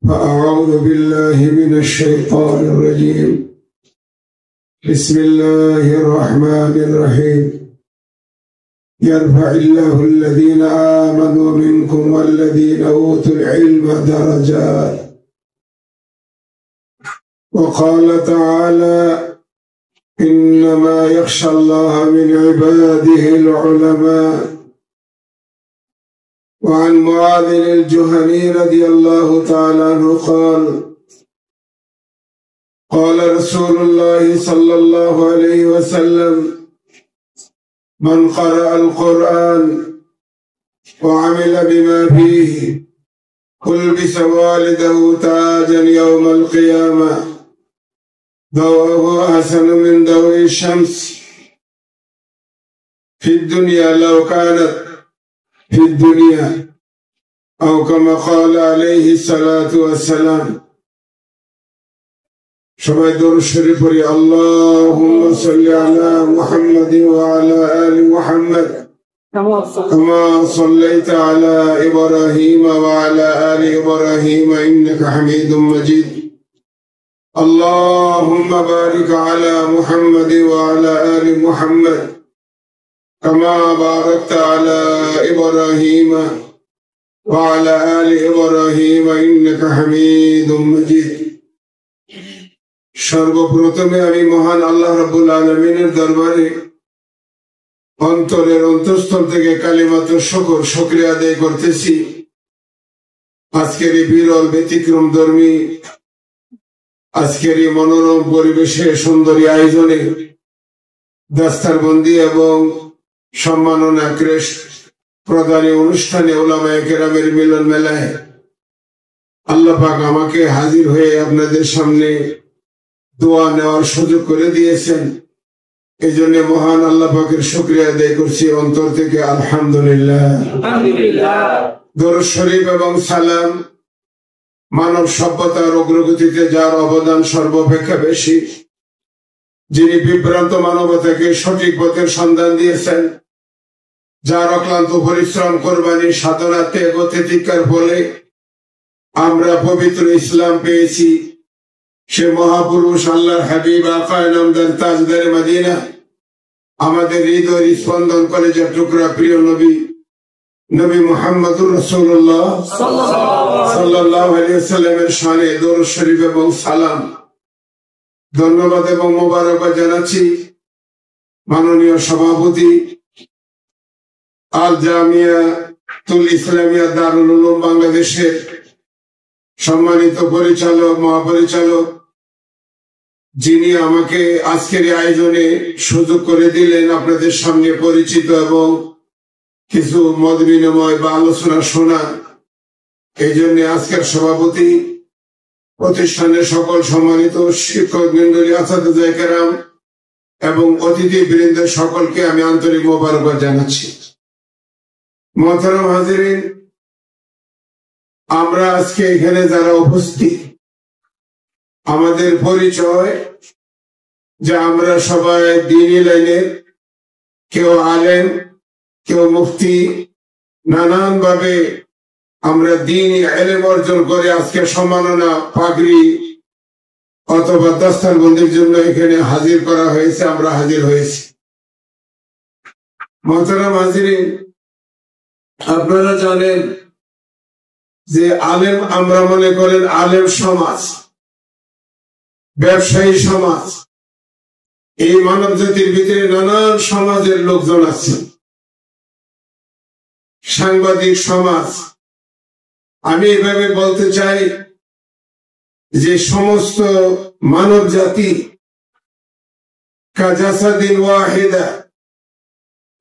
فأعوذ بالله من الشيطان الرجيم بسم الله الرحمن الرحيم يرفع الله الذين آمنوا منكم والذين أوتوا العلم درجات وقال تعالى إنما يخشى الله من عباده العلماء. وعن معاذ الجهني رضي الله تعالى عنه قال قال رسول الله صلى الله عليه وسلم من قرأ القرآن وعمل بما فيه ألبس والده تاجا يوم القيامة ضوءه أحسن من ضوء الشمس في الدنيا لو كانت في الدنيا أو كما قال عليه الصلاة والسلام. সবাই দরুদ শরীফ পড়ি। আল্লাহুম্মা সাল্লি আলা মুহাম্মাদ ওয়া আলা আলি মুহাম্মাদ কামা সাল্লাইতা আলা ইব্রাহিম ওয়া আলা আলি ইব্রাহিম ইন্নাকা হামিদুম মাজিদ। اللهم بارك على محمد وعلى آل محمد كما باركت على إبراهيم وعلى آل إبراهيم إنك حميد مجيد। সর্বপ্রথমে আমি মহান আল্লাহ রাব্বুল আলামিনের দরবারে অন্তরের অন্তঃস্থল থেকে কালিমাতুর শুকরিয়া আদায় করতেছি। আজকের এই বিরল ব্যতিক্রম ধর্মী, আজকের এই মনোরম পরিবেশে, সুন্দরী আয়োজনে দাস্তারবন্দি এবং সম্মাননা ক্রেস্ট প্রধানী অনুষ্ঠানে উলামায়ে কেরামের মিলন মেলায় আল্লাহ পাক আমাকে হাজির হয়ে আপনাদের সামনে দোয়া নেওয়ার সুযোগ করে দিয়েছেন। এই জন্য মহান আল্লাহ পাকের শুকরিয়া আদায় করছি অন্তর থেকে, আলহামদুলিল্লাহ। দরুদ শরীফ এবং সালাম মানব সভ্যতার অগ্রগতিতে যার অবদান সর্বাপেক্ষা বেশি, যিনি বিভ্রান্ত মানবতাকে সঠিক পথের সন্ধান দিয়েছেন, যার অক্লান্ত পরিশ্রম, কোরবানি, সাধনা, ত্যাগ ও তিতিক্ষার ফলে আমরা পবিত্র ইসলাম পেয়েছি, সে মহাপুরুষ আল্লাহর হাবিব আকা নামদার তাজদার মদিনা, আমাদের হৃদয় স্পন্দন কলেজের টুকরা প্রিয় নবী নবী মুহাম্মদুর রাসূলুল্লাহ সাল্লাল্লাহু আলাইহি ওয়াসাল্লামের শানে দরুদ শরীফ এবং সালাম ধন্যবাদ এবং মোবারকবাদ জানাচ্ছি মাননীয় সভাপতি আল জামিয়াতুল ইসলামিয়া দারুল উলুম বাংলাদেশের সম্মানিত পরিচালক, মহাপরিচালক, যিনি আমাকে আজকের আয়োজনে সুযোগ করে দিলেন আপনাদের সামনে পরিচিত এবং কিছু মত বিনিময় বা আলোচনা শোনা। এই জন্য আজকের সভাপতি, প্রতিষ্ঠানের সকল সম্মানিত শিক্ষক মন্ডলী, আসাতিজা কেরাম এবং অতিথি বৃন্দ সকলকে আমি আন্তরিক মোবারকবাদ জানাচ্ছি। মোহতারাম হাজিরিন, আমরা আজকে এখানে যারা উপস্থিত, আমাদের পরিচয় যে আমরা সবাই দ্বীনি লাইনের, কেউ আলেম, কেউ মুফতি, নানান ভাবে আমরা দ্বীনি ইলম অর্জন করে আজকে সম্মাননা পাগড়ি অথবা দস্তারবন্দির জন্য এখানে হাজির করা হয়েছে, আমরা হাজির হয়েছি। মোহতারাম হাজিরিন, আপনারা জানেন যে আলেম আমরা মনে করেন আলেম সমাজ, ব্যবসায়ী সমাজ, এই মানব জাতির ভিতরে নানান সমাজের লোকজন আছে, সাংবাদিক সমাজ। আমি এভাবে বলতে চাই যে সমস্ত মানব জাতি কাজাসাদিন ওয়াহিদা,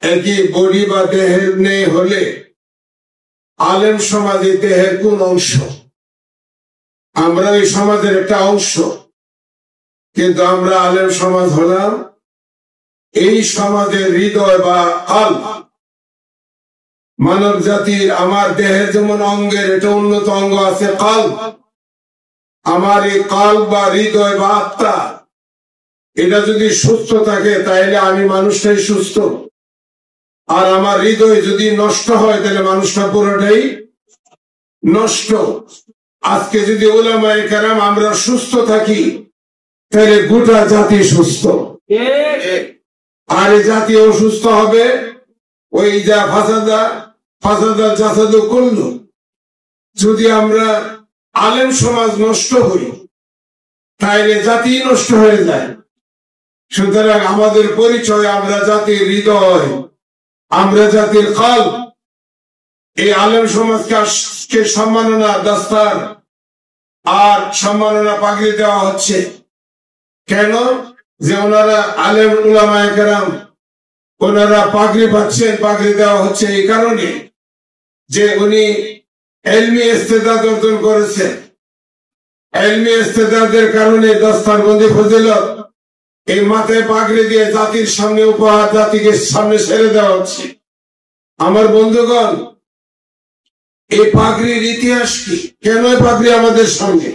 একই বডি বা দেহের নেই হলে আলেম সমাজে দেহের কোন অংশ? আমরা এই সমাজের একটা অংশ, কিন্তু আমরা আলেম সমাজ হলাম এই সমাজের হৃদয় বা কলব। মানব জাতির, আমার দেহের যেমন অঙ্গের এটা উন্নত অঙ্গ আছে কলব, আমার এই কলব বা হৃদয় বা আত্মা এটা যদি সুস্থ থাকে তাহলে আমি মানুষটাই সুস্থ, আর আমার হৃদয় যদি নষ্ট হয় তাহলে মানুষটা পুরোটাই নষ্ট। আজকে যদি উলামায়ে কেরাম আমরা সুস্থ থাকি তাহলে গোটা জাতি সুস্থ, আর এই জাতি অসুস্থ হবে। ওই যা ফাসাদা জাসাদু করলো, যদি আমরা আলেম সমাজ নষ্ট হই তাহলে জাতি নষ্ট হয়ে যায়। সুতরাং আমাদের পরিচয়, আমরা জাতির হৃদয়, আমরা জাতির কলব। এই আলেম সমাজকে সম্মাননা দস্তার আর সম্মাননা পাগড়ি দেওয়া হচ্ছে কেন? যে ওনারা আলেম উলামায়ে কেরাম, ওনারা পাগড়ি পাচ্ছেন, পাগড়ি দেওয়া হচ্ছে এই কারণে যে উনি ইলমি ইস্তেদাদ অর্জন করেছেন। ইলমি ইস্তেদাদের কারণে দস্তারবন্দি ফজিলত, এই মাথায় পাগড়ি দিয়ে জাতির সামনে উপহার, জাতিকে সামনে ছেড়ে দেওয়া হচ্ছে। আমার বন্ধুগণ, এই পাগড়ির ইতিহাস কি? কেন পাগড়ি আমাদের সামনে?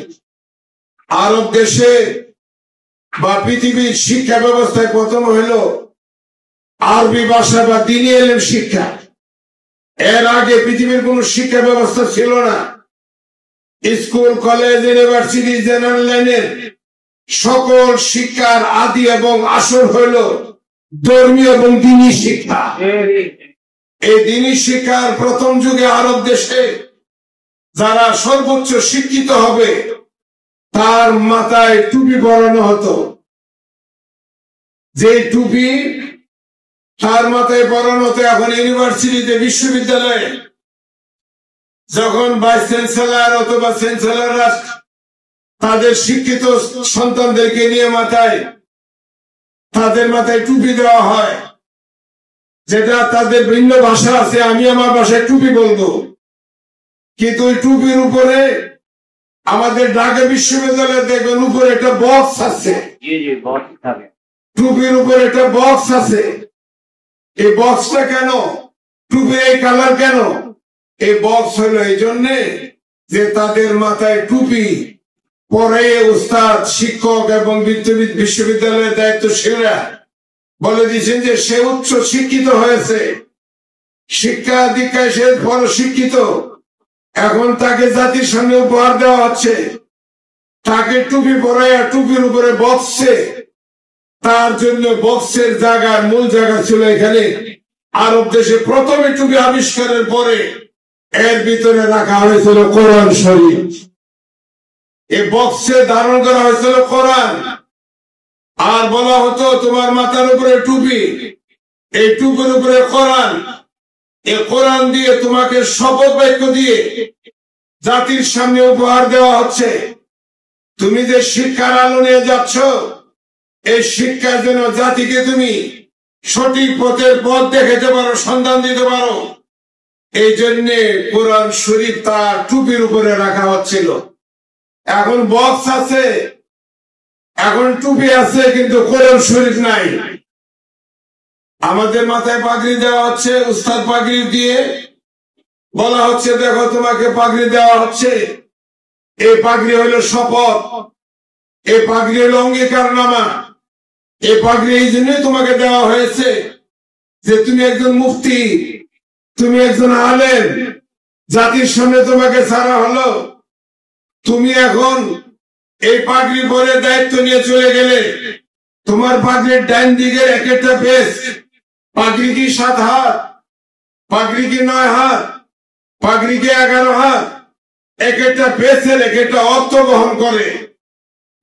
আরব দেশে বা পৃথিবীর শিক্ষা ব্যবস্থায় প্রথম হইল আরবি ভাষা বা দ্বীনি ইলম শিক্ষা। এর আগে পৃথিবীর কোন শিক্ষা ব্যবস্থা ছিল না। স্কুল, কলেজ, ইউনিভার্সিটি, জেনারেল লাইনের সকল শিক্ষার আদি এবং আসল হইল ধর্মীয় এবং দ্বীনি শিক্ষা। এই দ্বীনি শিক্ষার প্রথম যুগে আরব দেশে যারা সর্বোচ্চ শিক্ষিত হবে তার মাথায় টুপি পরানো হতো। যে টুপি তার মাথায় পরানো হতো, এখন ইউনিভার্সিটিতে, বিশ্ববিদ্যালয়ে যখন ভাইস চ্যান্সেলর অথবা চ্যান্সেলররা তাদের শিক্ষিত সন্তানদেরকে নিয়ে তাদের মাথায় টুপি দেওয়া হয়। যেটা তাদের ভিন্ন ভাষা আছে, আমি আমার ভাষায় টুপি বলবো, কিন্তু ওই টুপির উপরে আমাদের ঢাকা বিশ্ববিদ্যালয়ে দেখবেন উপরে একটা বক্স আছে, টুপির উপরে একটা বক্স আছে। এই বক্সটা কেন, টুপির এই কালার কেন? এই বক্স হলো এই জন্যে যে তাদের মাথায় টুপি পরে উস্তাদ, শিক্ষক এবং বিশ্ববিদ্যালয়ের দায়িত্বশীলরা বলে দিয়েছেন যে সে উচ্চ শিক্ষিত হয়েছে, শিক্ষা দীক্ষায় সে বড় শিক্ষিত, এখন তাকে জাতির সামনে উপহার দেওয়া হচ্ছে, তাকে টুপি পরাইয়া টুপির উপরে বক্সে, তার জন্য বক্সের জায়গার মূল জায়গা ছিল এখানে আরব দেশে প্রথমে টুপি আবিষ্কারের পরে এর ভিতরে রাখা হয়েছিল কোরআন শরীফ। এই বক্সে ধারণ করা হয়েছিল কোরআন, আর বলা হতো তোমার মাথার উপরে টুপি, এই টুপির উপরে কোরআন, এই কোরআন দিয়ে তোমাকে শপথ বাক্য দিয়ে জাতির সামনে উপহার দেওয়া হচ্ছে, তুমি যে শিক্ষার আলো নিয়ে যাচ্ছ, এই শিক্ষার জন্য জাতিকে তুমি সঠিক পথের পথ দেখাতে পারো, সন্ধান দিতে পারো। এই জন্য কোরআন শরীফ তার টুপির উপরে রাখা হচ্ছিল। এখন বক্স আছে, এখন টুপি আছে, কিন্তু কোরআন শরীফ নাই। আমাদের মাথায় পাগড়ি দেওয়া হচ্ছে, উস্তাদ পাগড়ি দিয়ে বলা হচ্ছে দেখো তোমাকে পাগড়ি দেওয়া হচ্ছে। এই পাগড়ি হলো শপথ, এই পাগড়ি হলো অঙ্গীকারনামা। এই পাগড়ি এই জন্যই তোমাকে দেওয়া হয়েছে যে তুমি একজন মুফতি, তুমি একজন আলেম, জাতির সামনে তোমাকে ছাড়া হলো, তুমি এখন এই পাগড়ি পরে দায়িত্ব নিয়ে চলে গেলে তোমার পাগড়ির ডাইন দিকের এক একটা পেস, পাগড়ি কি 7 হাত, পাগড়ি কি 9 হাত, পাগড়ি কি 11 হাত, এক একটা পেসের এক একটা অর্থ বহন করে।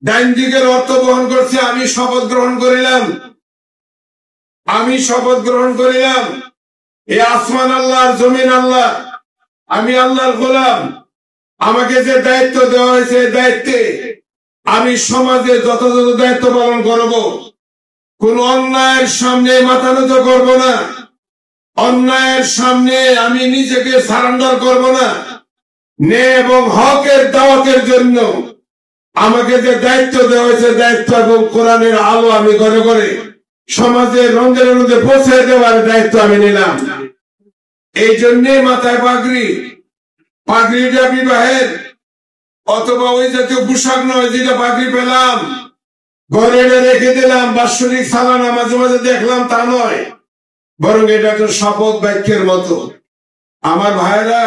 ডাইন দিকের অর্থ বহন করছে আমি শপথ গ্রহণ করিলাম, আমি শপথ গ্রহণ করিলাম এই আসমান আল্লাহর, জমিন আল্লাহ, আমি আল্লাহর গোলাম, আমাকে যে দায়িত্ব দেওয়া হয়েছে দায়িত্বে আমি সমাজে যথাযথ দায়িত্ব পালন করব, কোন অন্যায়ের সামনে মাথা নত করব না, অন্যায়ের সামনে আমি নিজেকে সারেন্ডার করব না, ন্যায় এবং হকের দাওয়াতের জন্য আমাকে যে দায়িত্ব দেওয়া হয়েছে দায়িত্ব এবং কোরআনের আলো আমি ঘরে ঘরে সমাজের রঙের মধ্যে পৌঁছে দেওয়ার দায়িত্ব আমি নিলাম। এই জন্যে মাথায় পাগড়ি, পাগড়িটা বিবাহের অথবা ওই জাতীয় পোশাক নয় যেটা পাগড়ি পেলাম ঘরে রেখে দিলাম, বাৎসরিক সালানা মাঝে মাঝে দেখলাম, তা নয়, বরং এটা একটা শপথ বাক্যের মতো। আমার ভাইরা,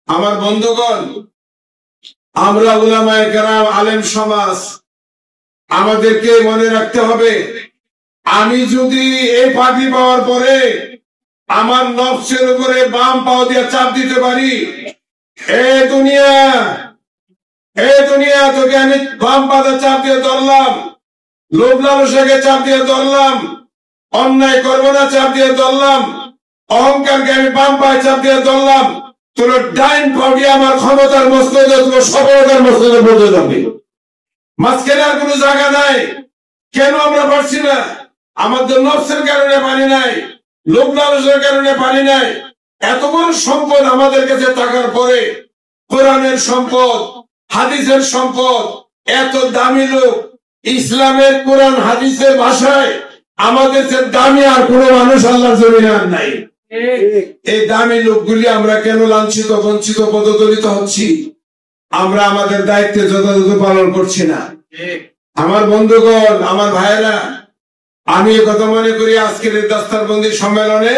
আমার বন্ধুগণ, আমরা উলামায়ে কেরাম, আলেম সমাজ, আমাদেরকে মনে রাখতে হবে, আমি যদি এই পাগড়ি পাওয়ার পরে আমার নফসের উপরে বাম পাও দিয়ে চাপ দিতে পারি, এ দুনিয়া, এ দুনিয়া, তোকে আমি বাম পাতে চাপ দিয়ে ধরলাম, লোভ লালসাকে চাপ দিয়ে ধরলাম, অন্যায় করবো না চাপ দিয়ে ধরলাম, অহংকারকে আমি বাম পায়ে চাপ দিয়ে ধরলাম, তোর ডাইন পাউডি আমার ক্ষমতার মস্তদে, তোমার সফলতার মস্তদে পড়তে যাবে, মাঝখানে আর কোনো জায়গা নাই। কেন আমরা পারছি না? আমাদের নফসের কারণে পারি নাই, লোভ লালসের কারণে পারি নাই। এত বড় সম্পদ আমাদের কাছে থাকার পরে, কোরআনের সম্পদ, হাদিসের সম্পদ, এত দামি লোক, ইসলামের কোরআন হাদিসের ভাষায় আমাদের চেয়ে দামি আর কোন মানুষ আল্লাহর জমিনে আর নাই। এই দামি লোকগুলি আমরা কেন লাঞ্ছিত, বঞ্চিত, পদদলিত হচ্ছি? আমরা আমাদের দায়িত্ব যথাযথ পালন করছি না। আমার বন্ধুগণ, আমার ভাইয়েরা, আমি কথা মনে করি আজকের এই দাস্তারবন্দি সম্মেলনে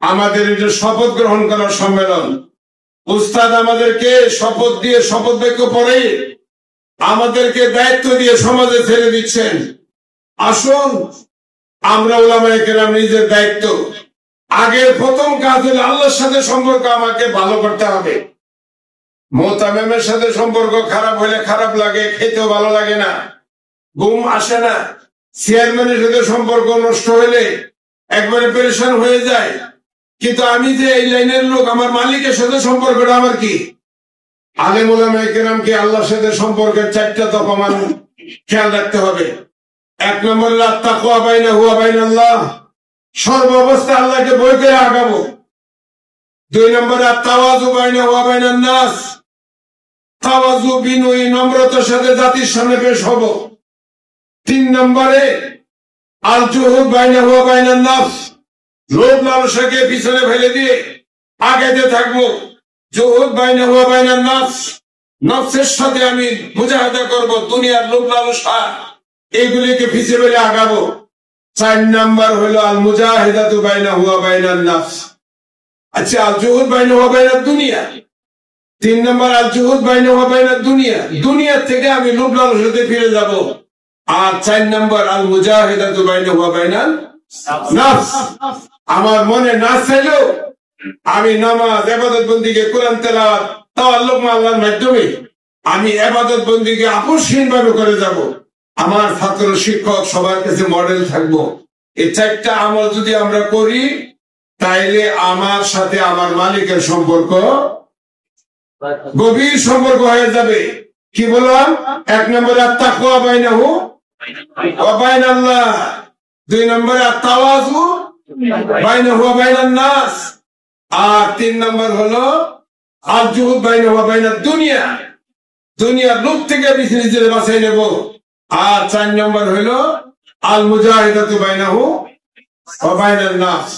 আমাদের এটা শপথ গ্রহণ করার সম্মেলন। উস্তাদ আমাদেরকে শপথ দিয়ে, শপথ বাক্য পরে আমাদেরকে দায়িত্ব দিয়ে সমাজে ছেড়ে দিচ্ছেন। আসুন আমরা উলামায়ে কেরাম নিজের দায়িত্ব, আগে প্রথম কাজ হলো আল্লাহর সাথে সম্পর্ক আমাকে ভালো করতে হবে। মোতামেমের সাথে সম্পর্ক খারাপ হলে খারাপ লাগে, খেতেও ভালো লাগে না, ঘুম আসে না। চেয়ারম্যানের সাথে সম্পর্ক নষ্ট হলে একবারে পেরেশান হয়ে যায়। কিন্তু আমি যে এই লাইনের লোক, আমার মালিকের সাথে সম্পর্কটা আমার কি? আলেম উলামায়ে কেরামকে আল্লাহর সাথে সম্পর্কের 4টা দফা মানুষ খেয়াল রাখতে হবে। 1 নম্বরে আত-তাকওয়া বাইনাহু ওয়া বাইনাল্লাহ, সর্বাবস্থা আল্লাহকে বই করে আগাবো। 2 নম্বরে তাওয়াজু বাইনা ওয়া বাইনান নাস, তাওয়াজু বিনয়ী নম্রতার সাথে জাতির সামনে পেশ হব। 3 নম্বরে আল জুহুদ বাইনা ওয়া বাইনান নাফস, লোভ লালসাকে পিছনে ফেলে দিয়ে আগাইতে থাকবো। জুহুদ বাইনা ওয়া বাইনান নাফস, নফসের সাথে আমি মুজাহাদা করব, দুনিয়ার লোভ লালসা এগুলিকে পিছিয়ে ফেলে আগাবো। 4 নম্বর হলো আল মুজাহিদাতু বাইনা ওয়া বাইনান নাফস। আচ্ছা, আল জুহুদ বাইনা ওয়া বাইনাদ দুনিয়া। 3 নম্বর আল জুহুদ বাইনা ওয়া বাইনাদ দুনিয়া, দুনিয়া থেকে আমি লোভ লালসাতে ফিরে যাব। আর 4 নম্বর আল মুজাহিদাতু বাইনা ওয়া বাইনান নাফস, আমার মনে না চাইলেও আমি নামাজ, ইবাদত বন্দিকে, কোরআন তেলাওয়াত, তাওয়াল্লুক আল্লাহর মাধ্যমে আমি ইবাদত বন্দিকে আপোষহীন ভাবে করে যাব। আমার ছাত্র শিক্ষক সবার কাছে মডেল থাকবো। এই 4টা আমল যদি আমরা করি তাইলে আমার সাথে আমার মালিকের সম্পর্ক গভীর সম্পর্ক হয়ে যাবে। কি বললাম? 1 নম্বরে আত-তাকওয়া বাইনাহু ওয়া বাইনাল্লাহ, 2 নম্বরে আত-তাওয়াজু বাইনাহু ওয়া বাইনান নাস, আর 3 নম্বর হলো আল জুহুদ বাইনাহু ওয়া বাইনাদ দুনিয়া, দুনিয়ার লোভ থেকে নিজেদের বাঁচাই নেব। আর 4 নম্বর হলো আল মুজাহিদাতু বাইনাহু ওয়া বাইনান নাস।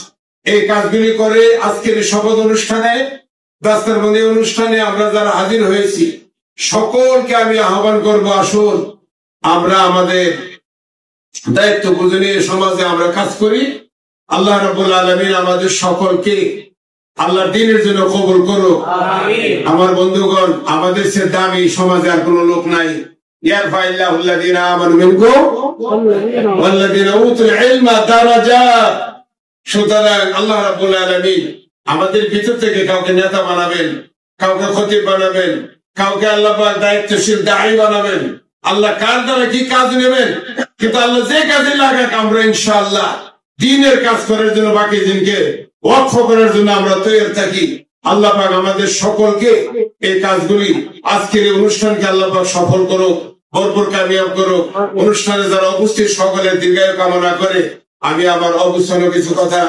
এই কাজগুলি করে আজকের শপথ অনুষ্ঠানে, দাস্তারবন্দি অনুষ্ঠানে আমরা যারা হাজির হয়েছি সকলকে আমি আহ্বান করব, আসুন আমরা আমাদের দায়িত্ব বুঝে নিয়ে সমাজে আমরা কাজ করি। আল্লাহ রাব্বুল আলামিন আমাদের সকলকে আল্লাহর দ্বীনের জন্য কবুল করুক। আমার বন্ধুগণ, আমাদের সে দামি সমাজে আর কোন লোক নাই। ইয়ারফাইল্লাহু আল্লাযীনা আমানু মিনকুম ওয়াল্লাযীনা উতুল ইলমা দারাজাত। সুতরাং আল্লাহ রাব্বুল আলামিন আমাদের ভিতর থেকে কাউকে নেতা বানাবেন, কাউকে খতিব বানাবেন, কাউকে আল্লাহ পাক দায়িত্বশীল দায়ী বানাবেন। আল্লাহ কার দ্বারা কি কাজ নেবেন, কিন্তু আল্লাহ যে কাজে লাগাক আমরা ইনশাআল্লাহ দ্বীনের কাজ করার জন্য, বাকি দিনকে ওয়াকফ করার জন্য আমরা তৈরি থাকি। আল্লাহ পাক আমাদের সকলকে এই কাজগুলি, আজকের এই অনুষ্ঠানকে আল্লাহ পাক সফল করুক, ভরপুর কামিয়াব করুক। অনুষ্ঠানে যারা উপস্থিত সকলের দীর্ঘায়ু কামনা করে আমি আমার অবস্থানে কিছু কথা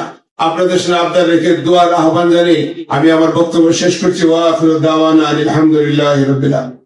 আপনাদের সামনে আবদার রেখে দোয়ার আহ্বান জানিয়ে আমি আমার বক্তব্য শেষ করছি। ওয়া আখিরু দাওয়ানা আলহামদুলিল্লাহি রাব্বিল আলামিন।